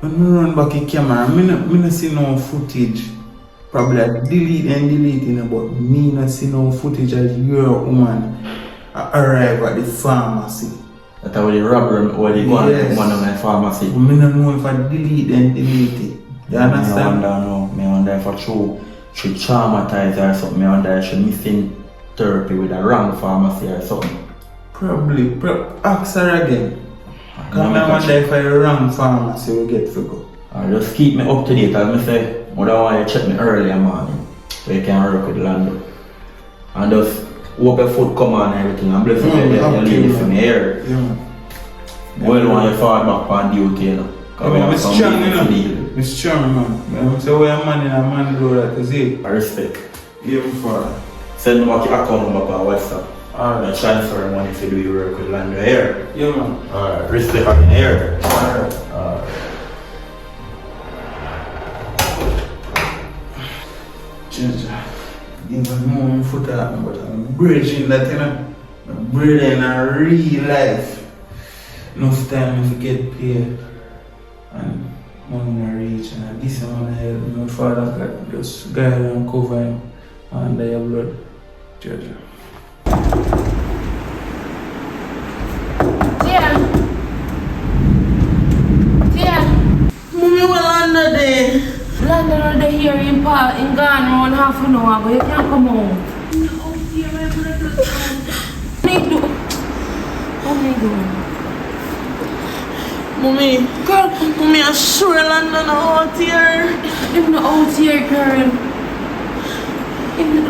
When we run back in camera, me no see no footage probably deleting, but me not see no footage of your woman arrive at the pharmacy. That's how they robbery or they go and one of my pharmacy. I don't know if I delete it. You understand? I wonder if I she traumatized her or something. I wonder if she missing therapy with a wrong pharmacy or something. Probably. Ask her again. Because I wonder if I wrong pharmacy will get to go. Just keep me up to date. As I say, I don't want you to check me early in the morning so you can work with Lando. And just hope your food come on and everything. I'm blessed you leave it for me here. Well, when you fall back on duty, you know. I'm strong, you know. I'm strong, man. So we're a man in a man do that, you see? I respect. Yeah, father. Send me back your account number on WhatsApp. Alright. Transfer money if you do your work with Lando here. Yeah, man. Alright. Respect again here. Alright. Ginger, even more in foot at me, but I'm bridging that, you know. I'm breathing a real life. Enough time if you get paid. And money not reach, and this one I help my father got just guide and cover him under your blood. Ginger. Mommy, well, under there. London are here in Ghana around half an hour ago. You can't come home. No, dear, I'm gonna do it. What are you doing? Mommy, girl, mommy, I'm sure London out here. If not out here, girl.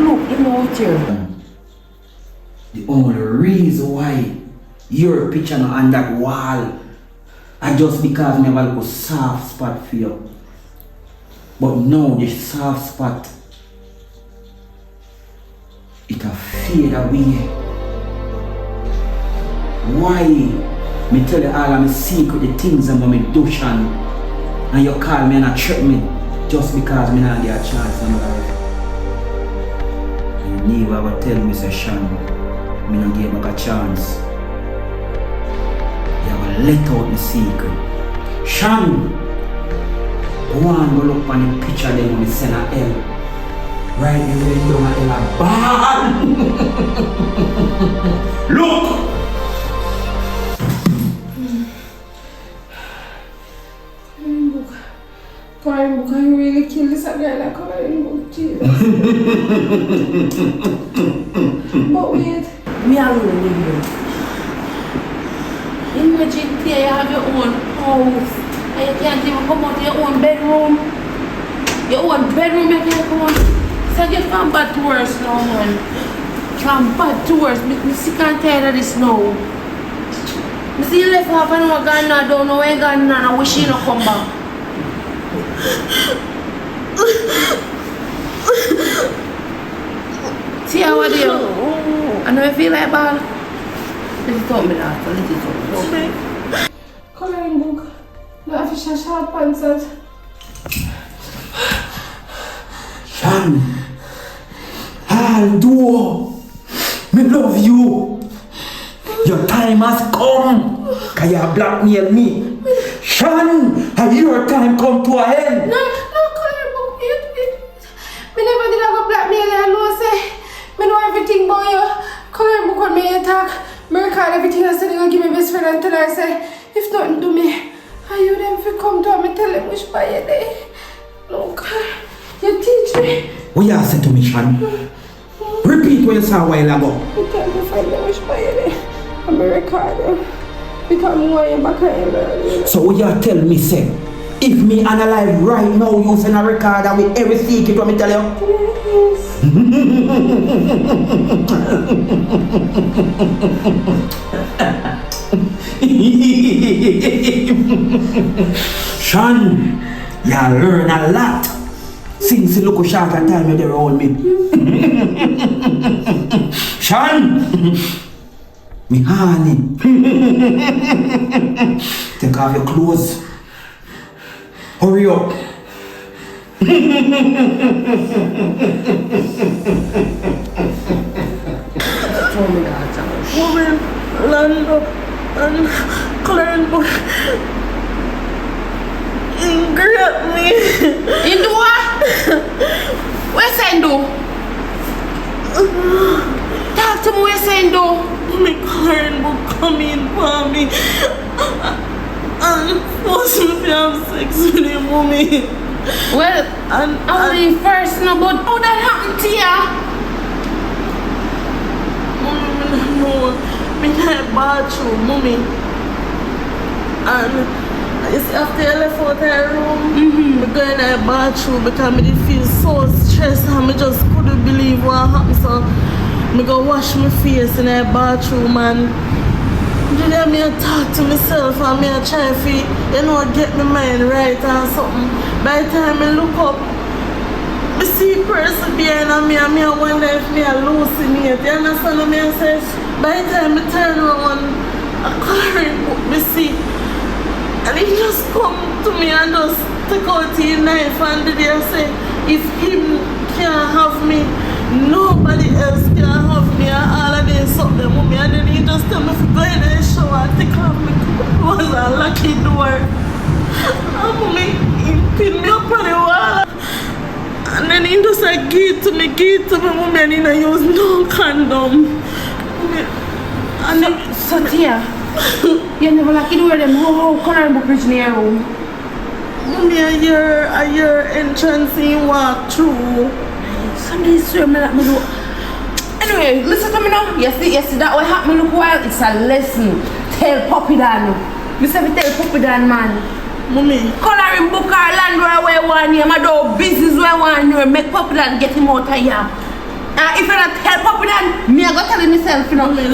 Look, if not out here. The only reason why your picture not on that wall is just because I never look a soft spot for you. But now the soft spot, it a fade away. Why? Me tell you all of my secret, the things I'm going to do, Shan. And you call me and you trick me just because me not get a chance in life. You never ever tell me, say, Shan, me not give back a chance. You have to let out my secret. Shan! Go on, go look on the picture then when we send a L. Right there when you down a bad. Look! Coloring book, can you really kill this girl like coloring book? Jesus. But wait. Me alone live here. Imagine here you have your own house. And you can't even come out of your own bedroom. Your own bedroom you can't come out. So get from bad to worse now, man. From bad to worse. I'm sick and tired of this now. I see you left half an hour gone now, don't know where gone now. I wish you not come back. See how I do? I know you feel like bad. Let it talk me that. Let it talk. Okay. Coloring book. The official short pants. Shan, Aldo, me love you. Your time has come. Cause you blackmail me. Shan, have your time come to an end? No, coloring book. Me never did have a blackmail. I know say. Me know everything about you. Coloring book when me attack. Me record everything I said. They gonna give me best friend until I say, if nothing do me. Are you them if you come to me tell them which by your day? Look, you teach me. What you say to me, Shan? Repeat what you saw a while ago. You tell me find them which by your day. I'm a recorder. Because I'm going back in. So what you tell me, say, if me analyze right now using a recorder with every secret what me tell you? Shan, you learn a lot since you look short at time you there around me. Shan, me honey, take off your clothes. Hurry up. Woman, Lando, and coloring book. Ingrate me. You do what? coloring do? Me coloring book come in for me. And force me to have sex with him, mommy. Well, only first no, but how that happened to ya? Mommy, me no know. Me in the bathroom, mommy. And you see, after I left out the room, me go in the bathroom because me did feel so stressed and me just couldn't believe what happened. So me go wash my face in the bathroom and then me talk to myself and me try to, get my mind right and something. By the time I look up, I see a person behind me and I wonder if me hallucinate. You understand what I say? By the time I turn around, a coloring book me see. And he just come to me and just take out his knife and did he say, if him can't have me, nobody else can have me and all of this something with me. And then he just tell me to go in the shower and take off my clothes and lock the door. And mommy, he pin me up on the wall. And then he just like give to me, mommy, and he don't use no condom. Mommy, and then, So Tia, you never like you do them how coloring book reach in your room? mommy, a year entrance in walk through. Somebody swear me like me do. Anyway, listen to me now. You see that what happened look while? It's a lesson. Tell Puppy Dan. You say me tell Puppy Dan, man. Mommy. Coloring book or land where we want him, I do business where we want him, make Puppy Dan get him out of here. If you don't tell Puppy Dan, me I go tell myself, you know. Mommy,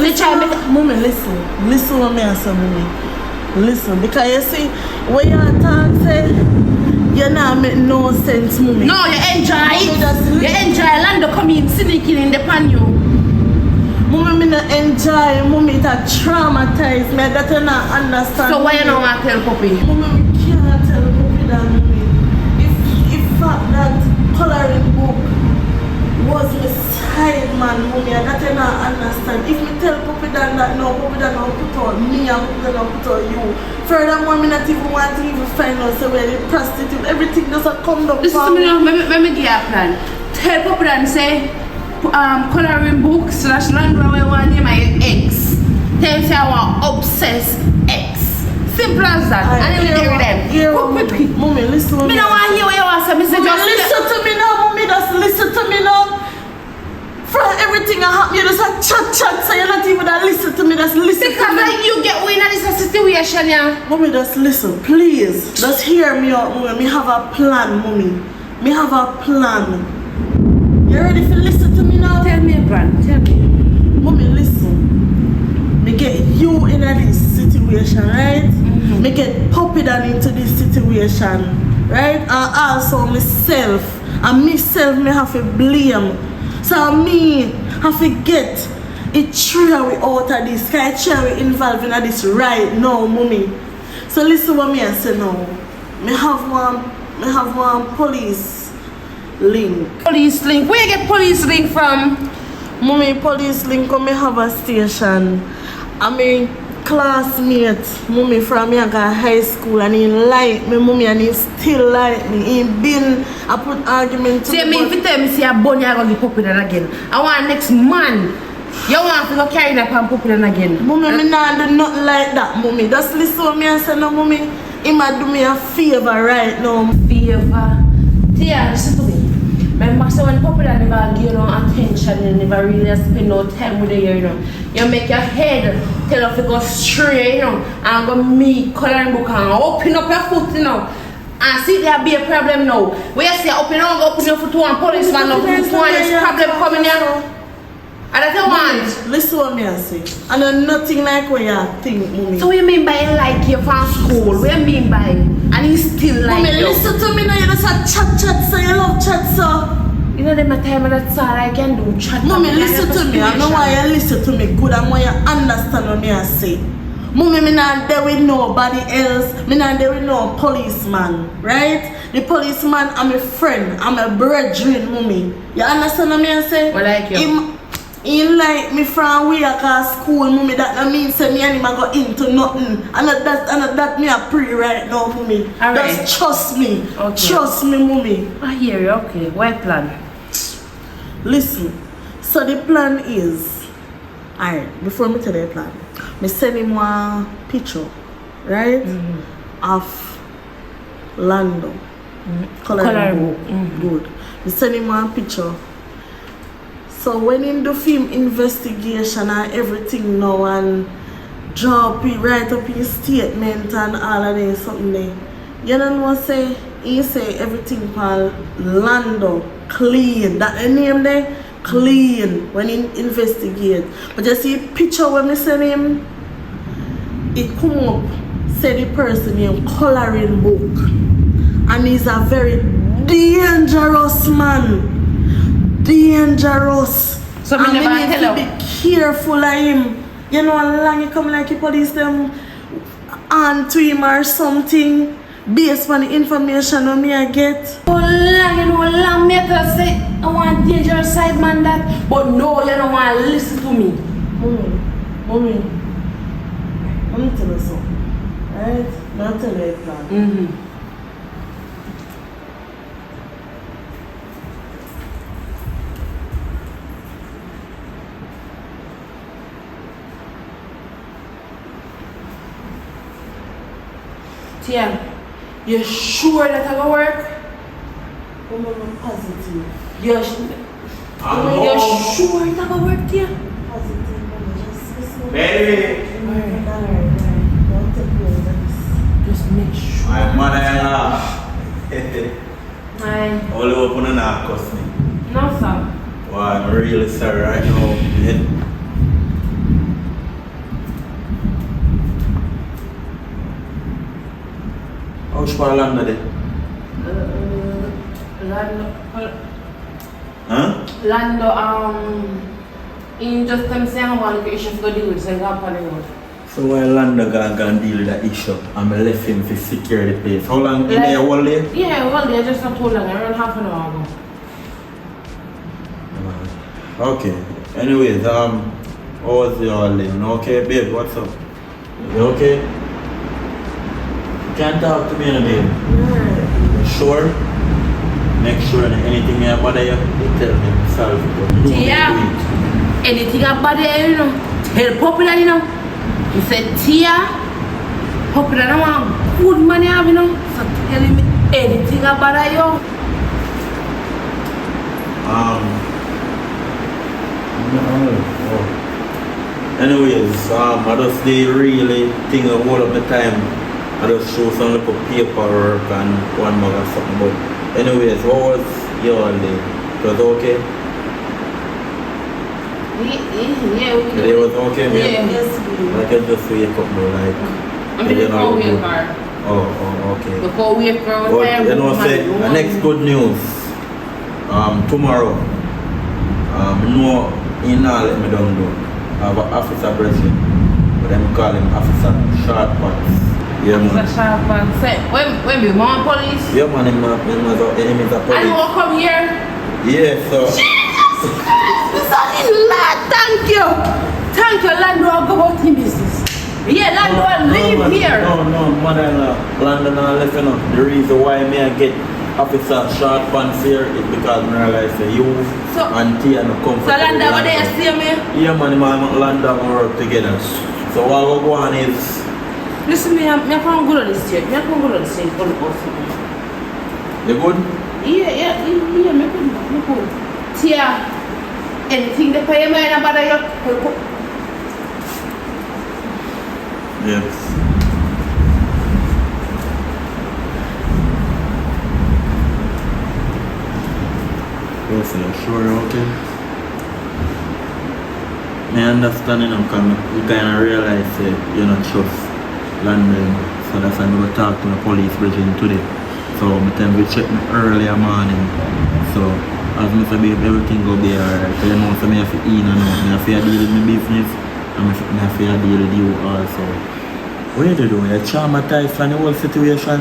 listen what me say, mommy. Listen, because you see, when you talk, say, you not make no sense, mommy. No, you enjoy it. You enjoy Lando come in, sneaking in the pan you. Mommy, me not enjoy, mommy, it a traumatize me, that you not understand. So why you not want to tell Puppy? Mommy, me can't tell Puppy that, mommy. If fact that coloring book was my Sideman, mommy, and that you not understand. If me tell Puppy that no, Puppy that not put on me and Puppy that not put on you. Furthermore, me not even want to even find out so where the prostitute, everything does come down. Listen to me now, let me give you a plan. Tell Puppy Dan say, coloring book / land where I want him my ex. Tell him say I want obsessed ex. Simple as that. And then we deal with them. Mommy, listen to me. Me don't want to hear what you want to say. Me say just listen to me now, mommy. Just listen to me now. From everything that happened, you just a chat, so you're not even that listen to me. Just listen because to me. Like you get win at this situation, yeah. Mommy, just listen, please. Just hear me out, mommy. Me have a plan, mommy. Me have a plan. You ready to listen to me now? Tell me a plan. Tell me. Mommy, listen. Me get you in this situation, right? Me get Puppy Dan into this situation, right? And also myself. And myself, me have to blame. So me have to get it through out of this. Because it's involved in this right now, mommy. So listen what me I say now. Me have one police link. Police link? Where you get police link from? Mommy, police link come me have a station. I mean classmate, mommy from me high school and he like me, mommy, and he still like me. He been I put argument to me. See me if you tell me say a bunny I gonna get Puppy Dan again. I want next man. You want to go carry that and Puppy Dan again. Mommy, me not do nothing like that, mommy. Just listen to me and say no, mommy. He might do me a favor right now. Favor? Tia, listen to me. Remember, so when Puppy Dan never give you no attention, you never really spend no time with you, you know. You make your head tell us to go straight, you know, and go meet coloring book and open up your foot, you know. And see there be a problem now. Where you say open your foot to one policeman now, this problem coming here. And that's the one. Listen what me I say. I know nothing like what you think, mommy. So what you mean by like you from school? What you mean by and he still like mommy, you? listen to me now, you just a chat, so you love chat, so. You know them time that's all I can do chat. Mommy, listen to me. I know why you listen to me good and why you understand what me I say. Mommy, me not there with nobody else. Me not there with no policeman, right? The policeman I'm a friend, I'm a brethren, mommy. You understand what me I say? What like you? He like me from way across school, mommy. That means say me and him go into nothing. And that me a pray right now, mommy. All right. Just trust me. Okay. Trust me, mommy. I hear you. Okay. What plan? Listen. So the plan is Alright, before me tell you the plan, me send him one picture, right? Of Lando. Coloring book. Good. Me send him one picture. So when him do film investigation and everything now and draw up, write up his statement and all of that something there, you know what say? He say everything called Lando clean. That the name there? Clean when he investigate. But you see picture when me send him, it come up, say the person name coloring book. And he's a very dangerous man. Dangerous. So me never tell need him. to be careful of him. You know how long he come like the police them on to him or something based on the information that me I get. Oh, long, you know, long me tell say I want dangerous side man that, but no, you don't want to listen to me. Mommy, let me tell you something. Right? Now tell you a plan. Tia, you sure that I will work? I'm positive. You're sure it will work, Tia? Positive. Just listen. Baby! Don't take me over this. Just make sure. My mother-in-law. Aye. All open and not cuss me. No, sir. Well, I'm really sorry right now. Yeah. How's for Lando there? Lando, in just them saying I want to issue for the deal, so I'm going to road. So while Lando gonna deal with that issue, I'm left him to secure the place. How long in there all day? Yeah, well, they just not too long, around half an hour ago. Okay. Anyways, how was your all day? Okay, babe, what's up? You okay? You can't talk to me, babe. Yeah. Sure? Make sure that anything that bother you, you tell me, solve it. Tia, anything about it, you know, tell popular, you know. You said, Tia, popular, I want good money, you know, so tell me anything about you. Anyways, I just really think of all of the time. I just show some little paperwork and one mug or something. But anyways, what was your day? It was okay? Yeah, The day was okay, man? Yeah. Yes, please. I can just wake up now, like. I mean, the car wheel car. Oh, okay. The car wheel car. But you know, say, the next good news. Tomorrow, no, he not let me down though. I have an officer present, but them call him Officer Short Pants. Yeah, man. Officer Sharp and say, when be mom police? Yeah, man, him is a police. I don't come here. Yeah, so. Thank you. Thank you, Lando, I'll go about in business. Yeah, Lando, I'll leave here. No, mother-in-law. London I left, you know. The reason why me I get Officer Short Pants here is because I realize that you and Tia no come So Lando, what they see me? Yeah, man, London work together. So what we go on is. Listen, me, I can't go to the state. I can't go to the state for the bus. You good? Yeah, me good. Tia, anything they pay me about you? Yes. Listen, you sure you're okay? I understand, you know, because you kind of realize that you don't trust London, so that's why I go talk to the police bridging today. So I tell me check me earlier morning. So as I say, babe, everything will be alright. You know, so I have to eat and I have to deal with my business and I have to deal with you also. What are you doing? You're traumatized from the whole situation?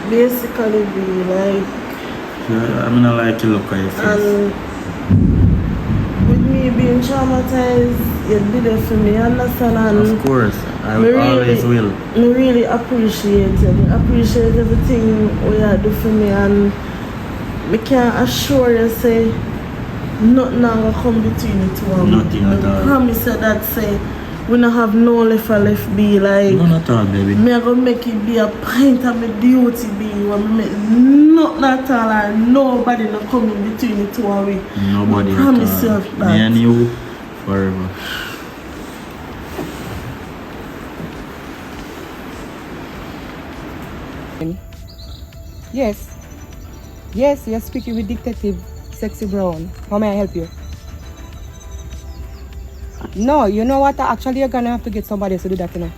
Basically, be like. Yeah, I mean, I like you look at your face. And with me being traumatized, you did it for me, understand? And Of course, I me always will. I really appreciate it. I appreciate everything you do for me, and I can assure you, say, nothing gonna come between the two of them. Nothing at all. I promise you that say we don't have no left be like. None at all, baby. Me I gonna make it be a point of my duty be when me make nothing at all and nobody not coming between the two of we. Nobody I at promise all. you that. Me and you forever. Yes. Yes, you're speaking with Detective Sexy Brown. How may I help you? No, you know what? Actually, you're gonna have to get somebody else to do that, you know.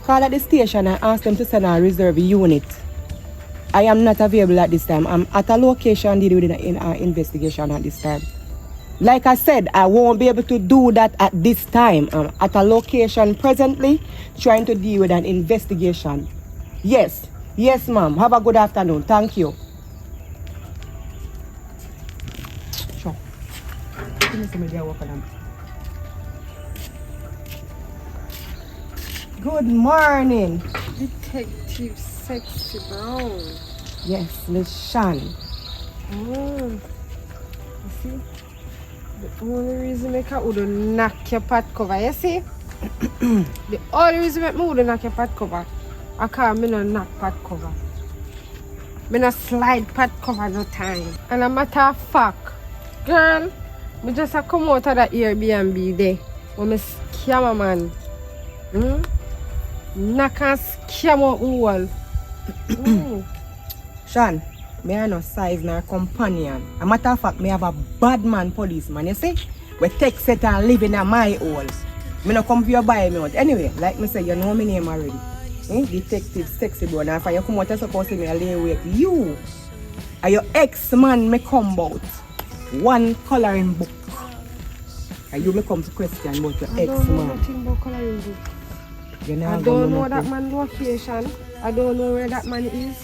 Call at the station and ask them to send a reserve unit. I am not available at this time. I'm at a location dealing with an investigation at this time. Like I said, I won't be able to do that at this time. I'm at a location presently trying to deal with an investigation. Yes. Yes, ma'am. Have a good afternoon. Thank you. Sure. Good morning. Detective Sexy Brown. Yes, Miss Shan. Oh. You see? The only reason I can knock your pot cover, you see? The only reason I can knock your pot cover, I can't knock pot cover. I don't slide pot cover no time. And a matter of fact, girl, I just come out of that Airbnb there when I scam a man. Knock and scam out wall. Shan, me have no size nor companion. A matter of fact, me have a bad man policeman, you see? We take set and live in my house. Me no come for you buy me out. Anyway, like me say, you know my name already. Detective Sexy Brown. And if you come out, you're supposed to me a lay with you. And your ex-man me come about. One coloring book. And you me come to question about your I don't know ex-man. nothing about coloring book. You I don't know that man location. I don't know where that man is.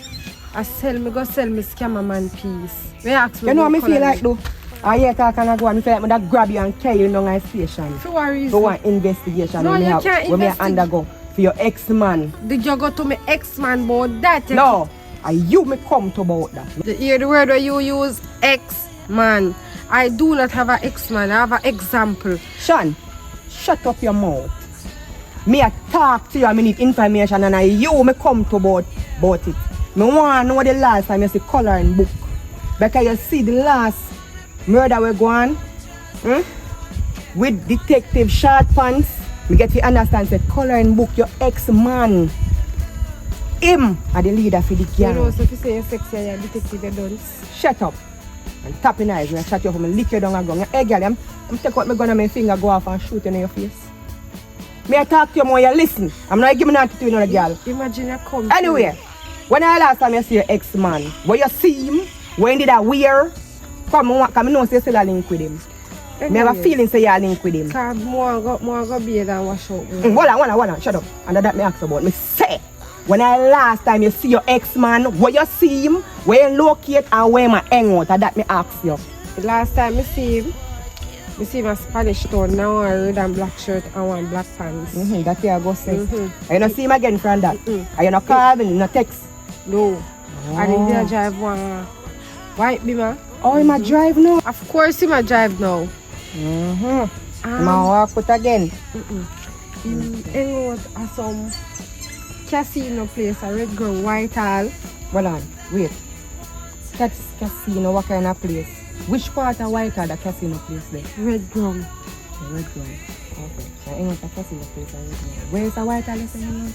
I go sell me scammer man piece. They ask me you know what about me feel like coloring. though? I hear talk and I go and me feel like me that grab you and carry you down a station. For what reason? For one investigation No, when me you have, can't when me investigate. undergo for your ex-man. Did you go to my ex-man about that? No, and you me come to about that. You hear the word where you use ex-man. I do not have an ex-man. I have an example. Sean, shut up your mouth. Me I talk to you, I need information and you me come to about it. Me want to know the last time you see coloring book. Because you see the last murder we go on with Detective Short Pants. Me get to understand that coloring book your ex-man. Him are the leader for the gang. You know, so if you say you're sexy and you're detective, you don't. Shut up. And tapping eyes when I shut you up and lick you down and go. Hey girl, I'm take out my gun and my finger go off and shoot you in your face. Me I talk to you more, you listen. I'm not giving that to another girl. Imagine you come. Anyway, when I last time you see your ex-man, where you see him, when did I wear? Come on, know say you still a link with him. Me have a feeling say you a link with him. Because more go bathe and wash out. Hold on, shut up. And that me ask about. Me say, when I last time you see your ex-man, where you see him, where you locate and where my hang out, and that me ask you. The last time I see him a Spanish town, now a red and black shirt and one black pants. That's what I go say. And you don't see him again from that. And you not call him, you not text. No. And he did drive one white beamer. Oh, he might drive now? Of course he might drive now. He might walk out again. He hang out at some casino place, a red girl, white hall. Hold on, wait. That's casino, what kind of place? Which part of White are the casino place there? Red Drum. Red Drum. Okay. So hang out the casino place and Red Drum. Where is the White are saying?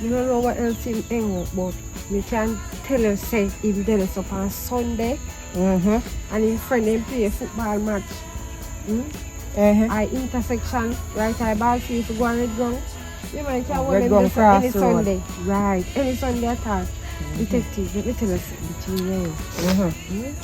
You don't know what else him hang out, but me can tell you say him did us up on Sunday. And his friend him play a football match. I intersection, right eye ball field to go on Red Drum. You might can Red Drum cross any Sunday. Right. Any Sunday at all. Detective, let me tell you something between you.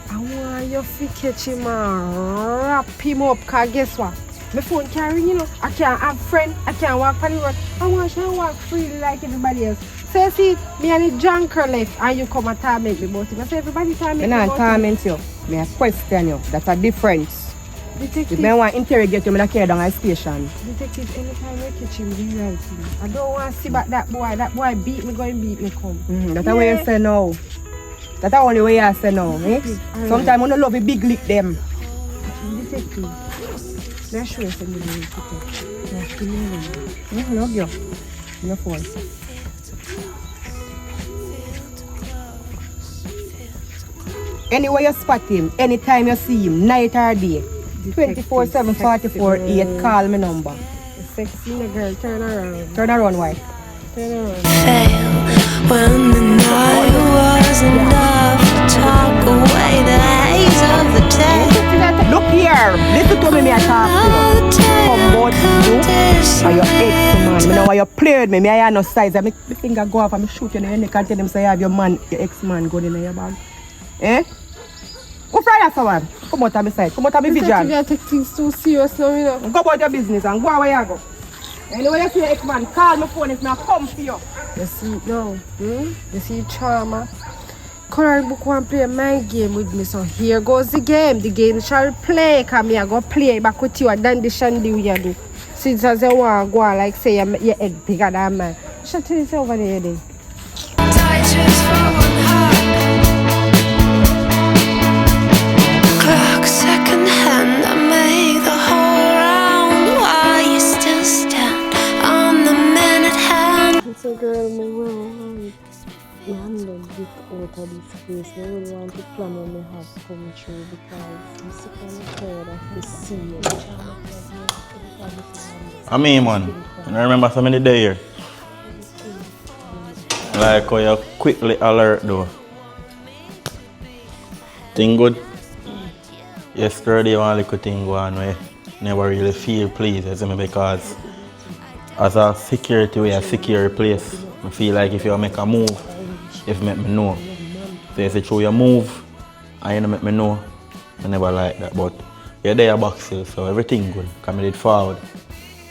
I want you to catch him and wrap him up, because guess what? My phone can't ring, you know. I can't have friends, I can't walk on the road. I want you to walk freely like everybody else. So you see, me and the junker left and you come and torment me about him. I say everybody torment me about him. I don't torment you. I question you. That's a difference. Detective. If I want to interrogate you, I carry down a station. Detective, anytime I catch him, be right. I don't want to see back that boy. That boy beat me, go and beat me, come. That's the way you say no. That's the only way I say no. Sometimes I don't love a big lick them. take you. Let's show you some of the let's give me a number. Love you. Your phone. Anywhere you spot him, anytime you see him, night or day, 24/7, 44/8, call me number. Sexy girl, turn around. Turn around, why? Turn around. When the night was enough to talk away the haze of the day. Look here, listen to me, I talk to you. Come both you or your ex-man. Me know why you played me, I have no size. My finger go off and me shoot you in the neck and tell them say you have your man, your ex-man gun in your bag. Eh? Go fry that someone. Come out of my side. Come out of my vision. You take things too serious now, you know. Go about your business and go where you go. Anyway, you see your ex-man, call my phone if I come for you. You see, no. You see, Charmer. Color book one play my game with me, so here goes the game. The game shall play. Come here, go play back with you and then the shandy we do. Since as you want to go like say your head bigger than mine. Shut it over there, then. Clock second hand, I make the whole round while you still stand on the minute hand. It's a girl, me well, you handle this out of this place. I really want to plan on my house come true because I'm sick and tired of this scene. I mean, man, I remember so many days here. Like how you quickly alert though. Thing good? Yesterday one little thing go on where never really feel pleased as me because as a security way, a secure place, I feel like if you make a move, if you make me know. So if you show your move and you don't make me know, I never like that. But you're there back still, so everything good. Come it forward.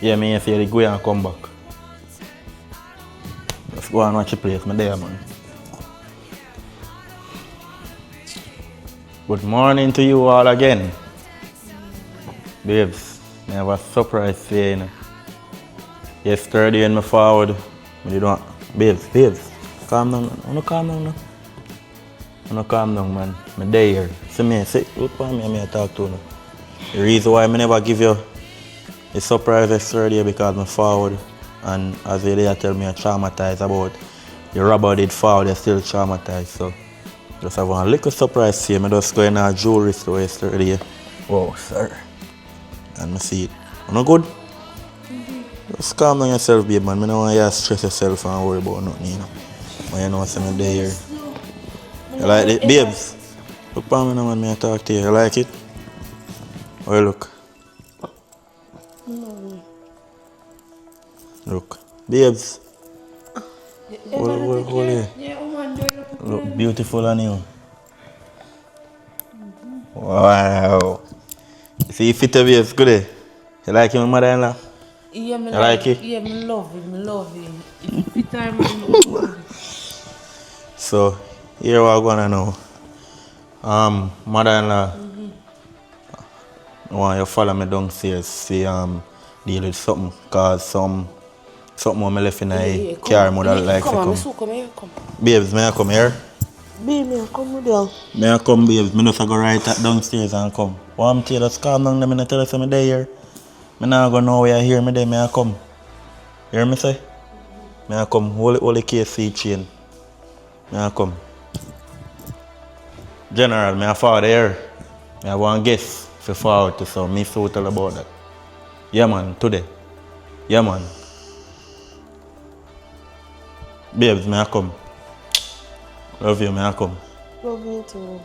Yeah, me say you go and come back. Let's go and watch the place, I'm there, man. Good morning to you all again. Babes, I have a surprise for you, you know. Yesterday when I forward, I did want, babes, calm down, I'm not calm down now. I'm not calm down, man. I'm there. See me, look for me, I'm talk to you. The reason why I never give you a surprise yesterday because I'm forward, and as they tell me I'm traumatized about your rubber did forward, you're still traumatized. So just have one little surprise here. I just go in a jewelry store yesterday. Wow, sir. And I see it. You know good? Just calm down yourself, babe, man. I don't want you to stress yourself and worry about nothing, you know. When you know what's in the day here. You like it? Babes, look at me now, man. I talk to you. You like it? How you look? No. Look. Babes. Hold here. Look beautiful on you. Wow. See, you fit the babes, good eh? You like your mother-in-law? Yeah, me You like it? Yeah, me love it. Fit time, So, here we're gonna know. Mother-in-law, I want you to follow me downstairs see deal with something, cause something what I left in the car mother like to come. Come. Babes, may I come here? Baby, I come with you. May I come, babes? I just go right downstairs and come. What I'm telling you, just calm down, I'm tell you something there here. I'm not going to know where you hear me there, may I come? Hear me say? May I come, hold the KC chain. May I come? General, may I forward here? I have one guest for forward to so me so tell about that. Yeah man, today. Yeah man. Babes, may I come? Love you, may I come? Love you too.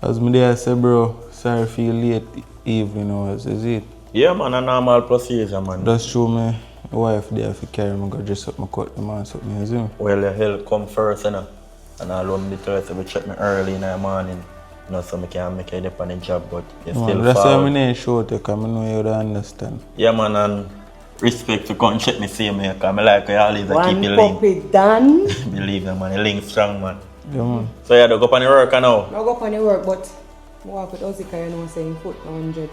As me there say, bro, sorry for your late evening hours, is it? Yeah, man, a normal procedure, man. Just show me my wife there if you carry me, go dress up my cut, the man, something, you see me? Well, your health come first, you know. And I alone the Thursday, we check me early in the morning. You know, so I can make it up on the job, but you Man, still that's why forward. I name show to, because I know you don't understand. Yeah, man, and respect to come check me same here, because I like how you always keep One your link. puppy done. Believe me, man, the link strong, man. Yeah, man. So you have to go up on the work now? I go up on the work, but I walk with Ozika, you know, saying foot 100.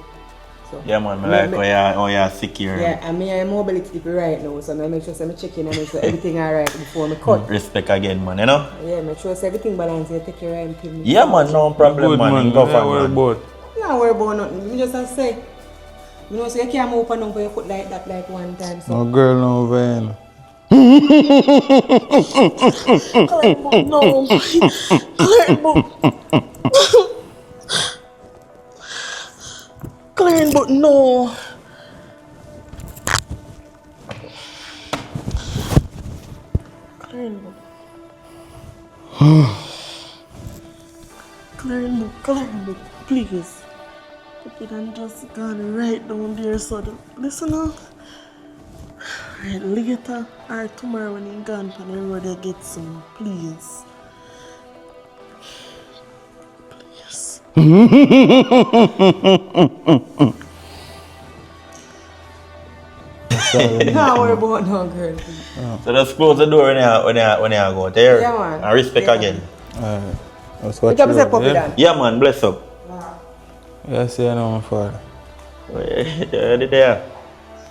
So, Yeah, man, I like how you're secure. Yeah, and me and mobility people right now, so I make sure I check in and make sure everything alright before I cut. Respect again, man, you know? Yeah, make sure everything balanced, you take your right and me. Yeah, man, no problem, Good, man. Go Don't for worry man. about. Don't worry about nothing. Me just have to say, you know, so you can't move up and down for your foot like that like one time. So. No girl no over here. No. No. Clean, but no. Clean, but please. Put it and just gone right down there so that, listen now. Right, later or tomorrow when you gone on the road, you get some, please. Please. Don't worry about no girl. So just close the door when you go there. Yeah, man. And respect Yeah. again. Alright. Let's You watch can you say over, puppy yeah? done. Yeah, man, bless up. Yeah, say I know my father. Yeah, there.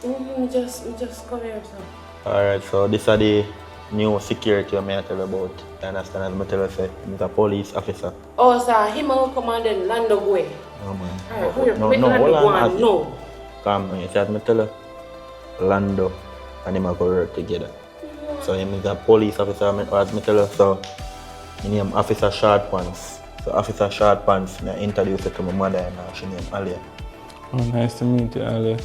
We just come here, so. Alright, so this is the new security I tell you about. You understand? As I tell you, say, he's a police officer. Oh, sir, him will come and then land up way. No, man. Alright, hurry, No, make no, land hold up on. one, no. Come, you see, as I tell you, Lando and him are going to work together. So him is a police officer, as I tell you, so his name Officer Short Pants. So Officer Short Pants, I introduced her to my mother and she named Alia. Oh, nice to meet you, Ali.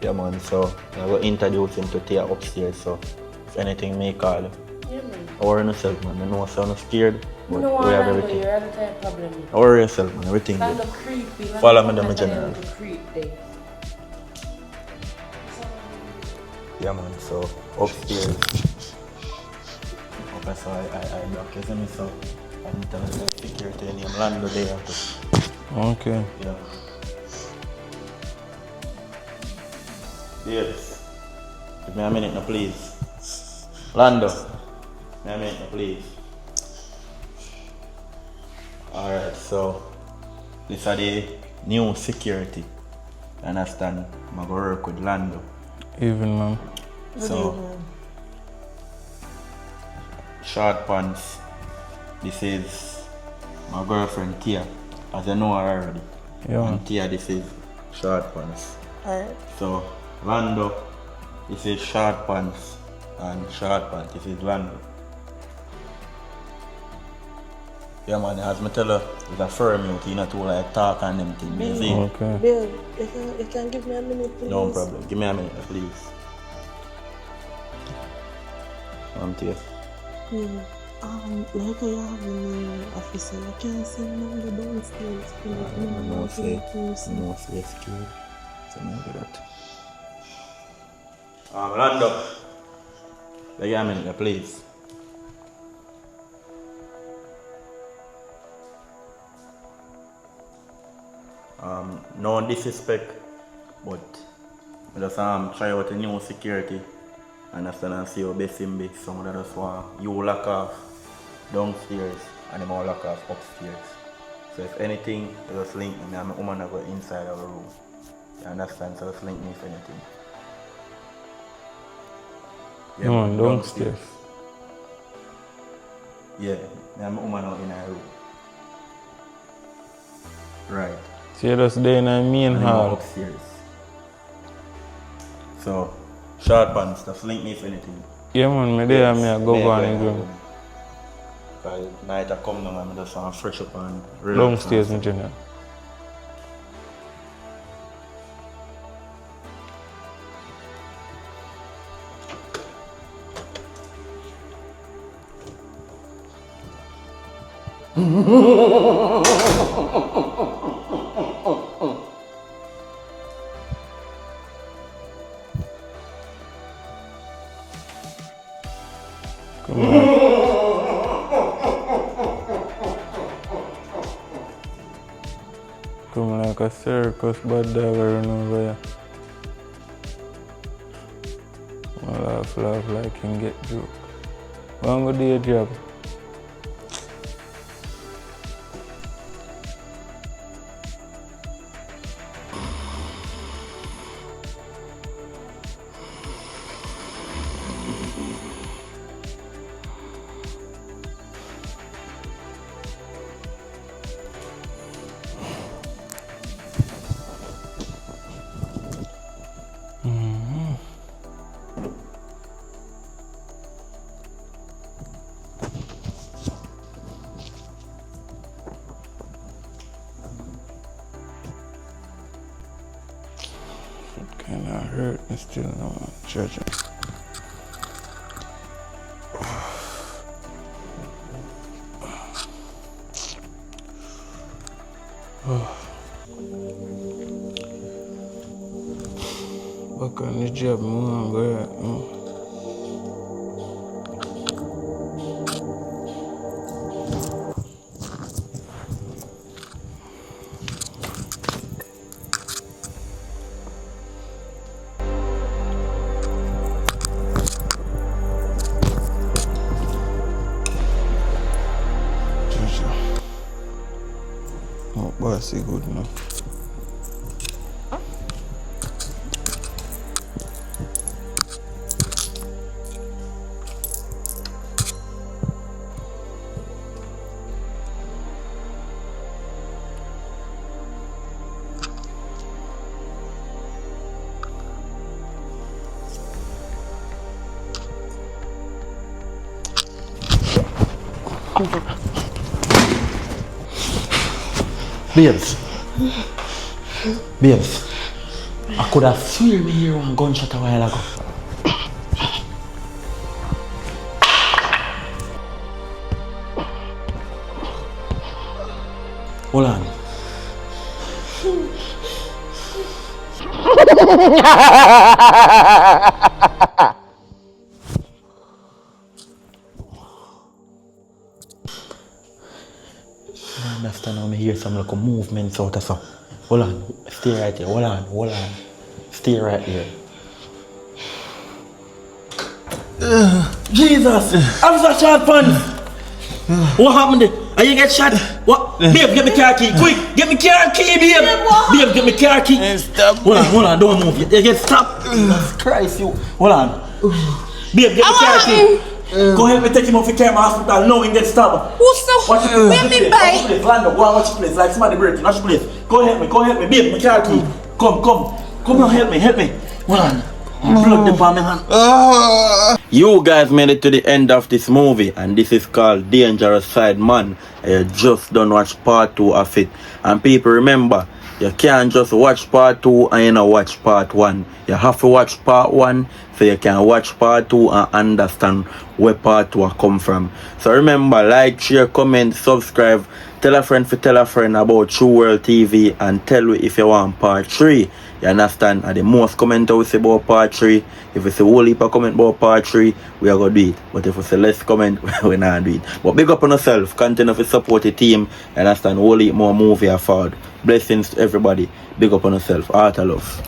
Yeah, man, so I will introduce him to Tia upstairs, so if anything, may call you. Yeah, man. Don't worry yourself, man. I know I sound scared, but You know we what, have Lando, everything. you're the type of problem. Don't worry yourself, man. Everything Lando good. creepy. Lando Follow me come to my and tell general. you to creep there. Yeah, man, so upstairs. Okay, so I block you, see me, so I'm telling the security name Lando there. Okay. Yeah. Yes. Give me a minute now, please. Lando. Give me a minute now, please. Alright, so this is the new security. You understand? I'm going to work with Lando. Even, man. So, Short Pants. This is my girlfriend Tia. As I know her already. Yeah. And Tia, this is Short Pants. Alright. So, Lando, this is Short Pants. And Short Pants, this is Lando. Yeah, man, as I tell you, it's a firm out, you know, to like talk and them things. You see? Okay. Bill, you can give me a minute, please? No problem. Give me a minute, please. Tia. Yeah. Like I have an officer, you can send them downstairs, please. No say scared. So no do that. Lando. Give me a minute, please. No disrespect, but I just try out a new security. Understand and see how best in big. Some of just want you lock off downstairs and them all lock off upstairs. So if anything, you just link me and my woman go inside our room. You understand? So just link me if anything. Yeah, No, man, downstairs. Yeah, me and my woman are in our room. Right. So you're just there in the main And hall. upstairs. So, Short Pants, just link me if anything. Yeah, man, me there, me I go Me on go and in go. room. Because night I come down and I just want to fresh up and relax. Downstairs, my general. Come on. Come like a circus bad dog run over here. Laugh like him get joke. One go do your job. Kinda hurt me still no judging. Back on the job, man, go oh, bossy good now. Babes, I could have sworn me hear one gunshot a while ago. Hold on. I understand how I hear some like movements out of some. Hold on, stay right here. Hold on. Stay right here. Jesus! I was a shot pants! What happened there? Are you get shot? What? Babe, get me car key, quick! Get me car key, babe! Babe, get me car key! Stop! Hold on, don't move. You get stopped! Jesus Christ, you! Hold on. Babe, get me car key! Go help me take him off the camera hospital. No, he get stabbed. Who's so? Where me by? Lando, go and watch the place. Like somebody breaking, watch the place. Go help me. Babe, my car key. Come on, help me. Hold on. Blood the palm in hand. You guys made it to the end of this movie, and this is called Dangerous Sideman. You just don't watch part 2 of it. And people, remember, you can't just watch part 2 and you not watch part 1. You have to watch part 1 so you can watch part 2 and understand where part 2 come from. So remember, like, share, comment, subscribe. Tell a friend about True World TV, and tell me if you want part 3. You understand? And the most comment we say about part 3. If we say whole heap of comment about part 3, we are going to do it. But if we say less comment, we not do it. But big up on yourself. Continue to support the team. You understand? Whole heap more movie forward. Blessings to everybody. Big up on yourself. Heart of love.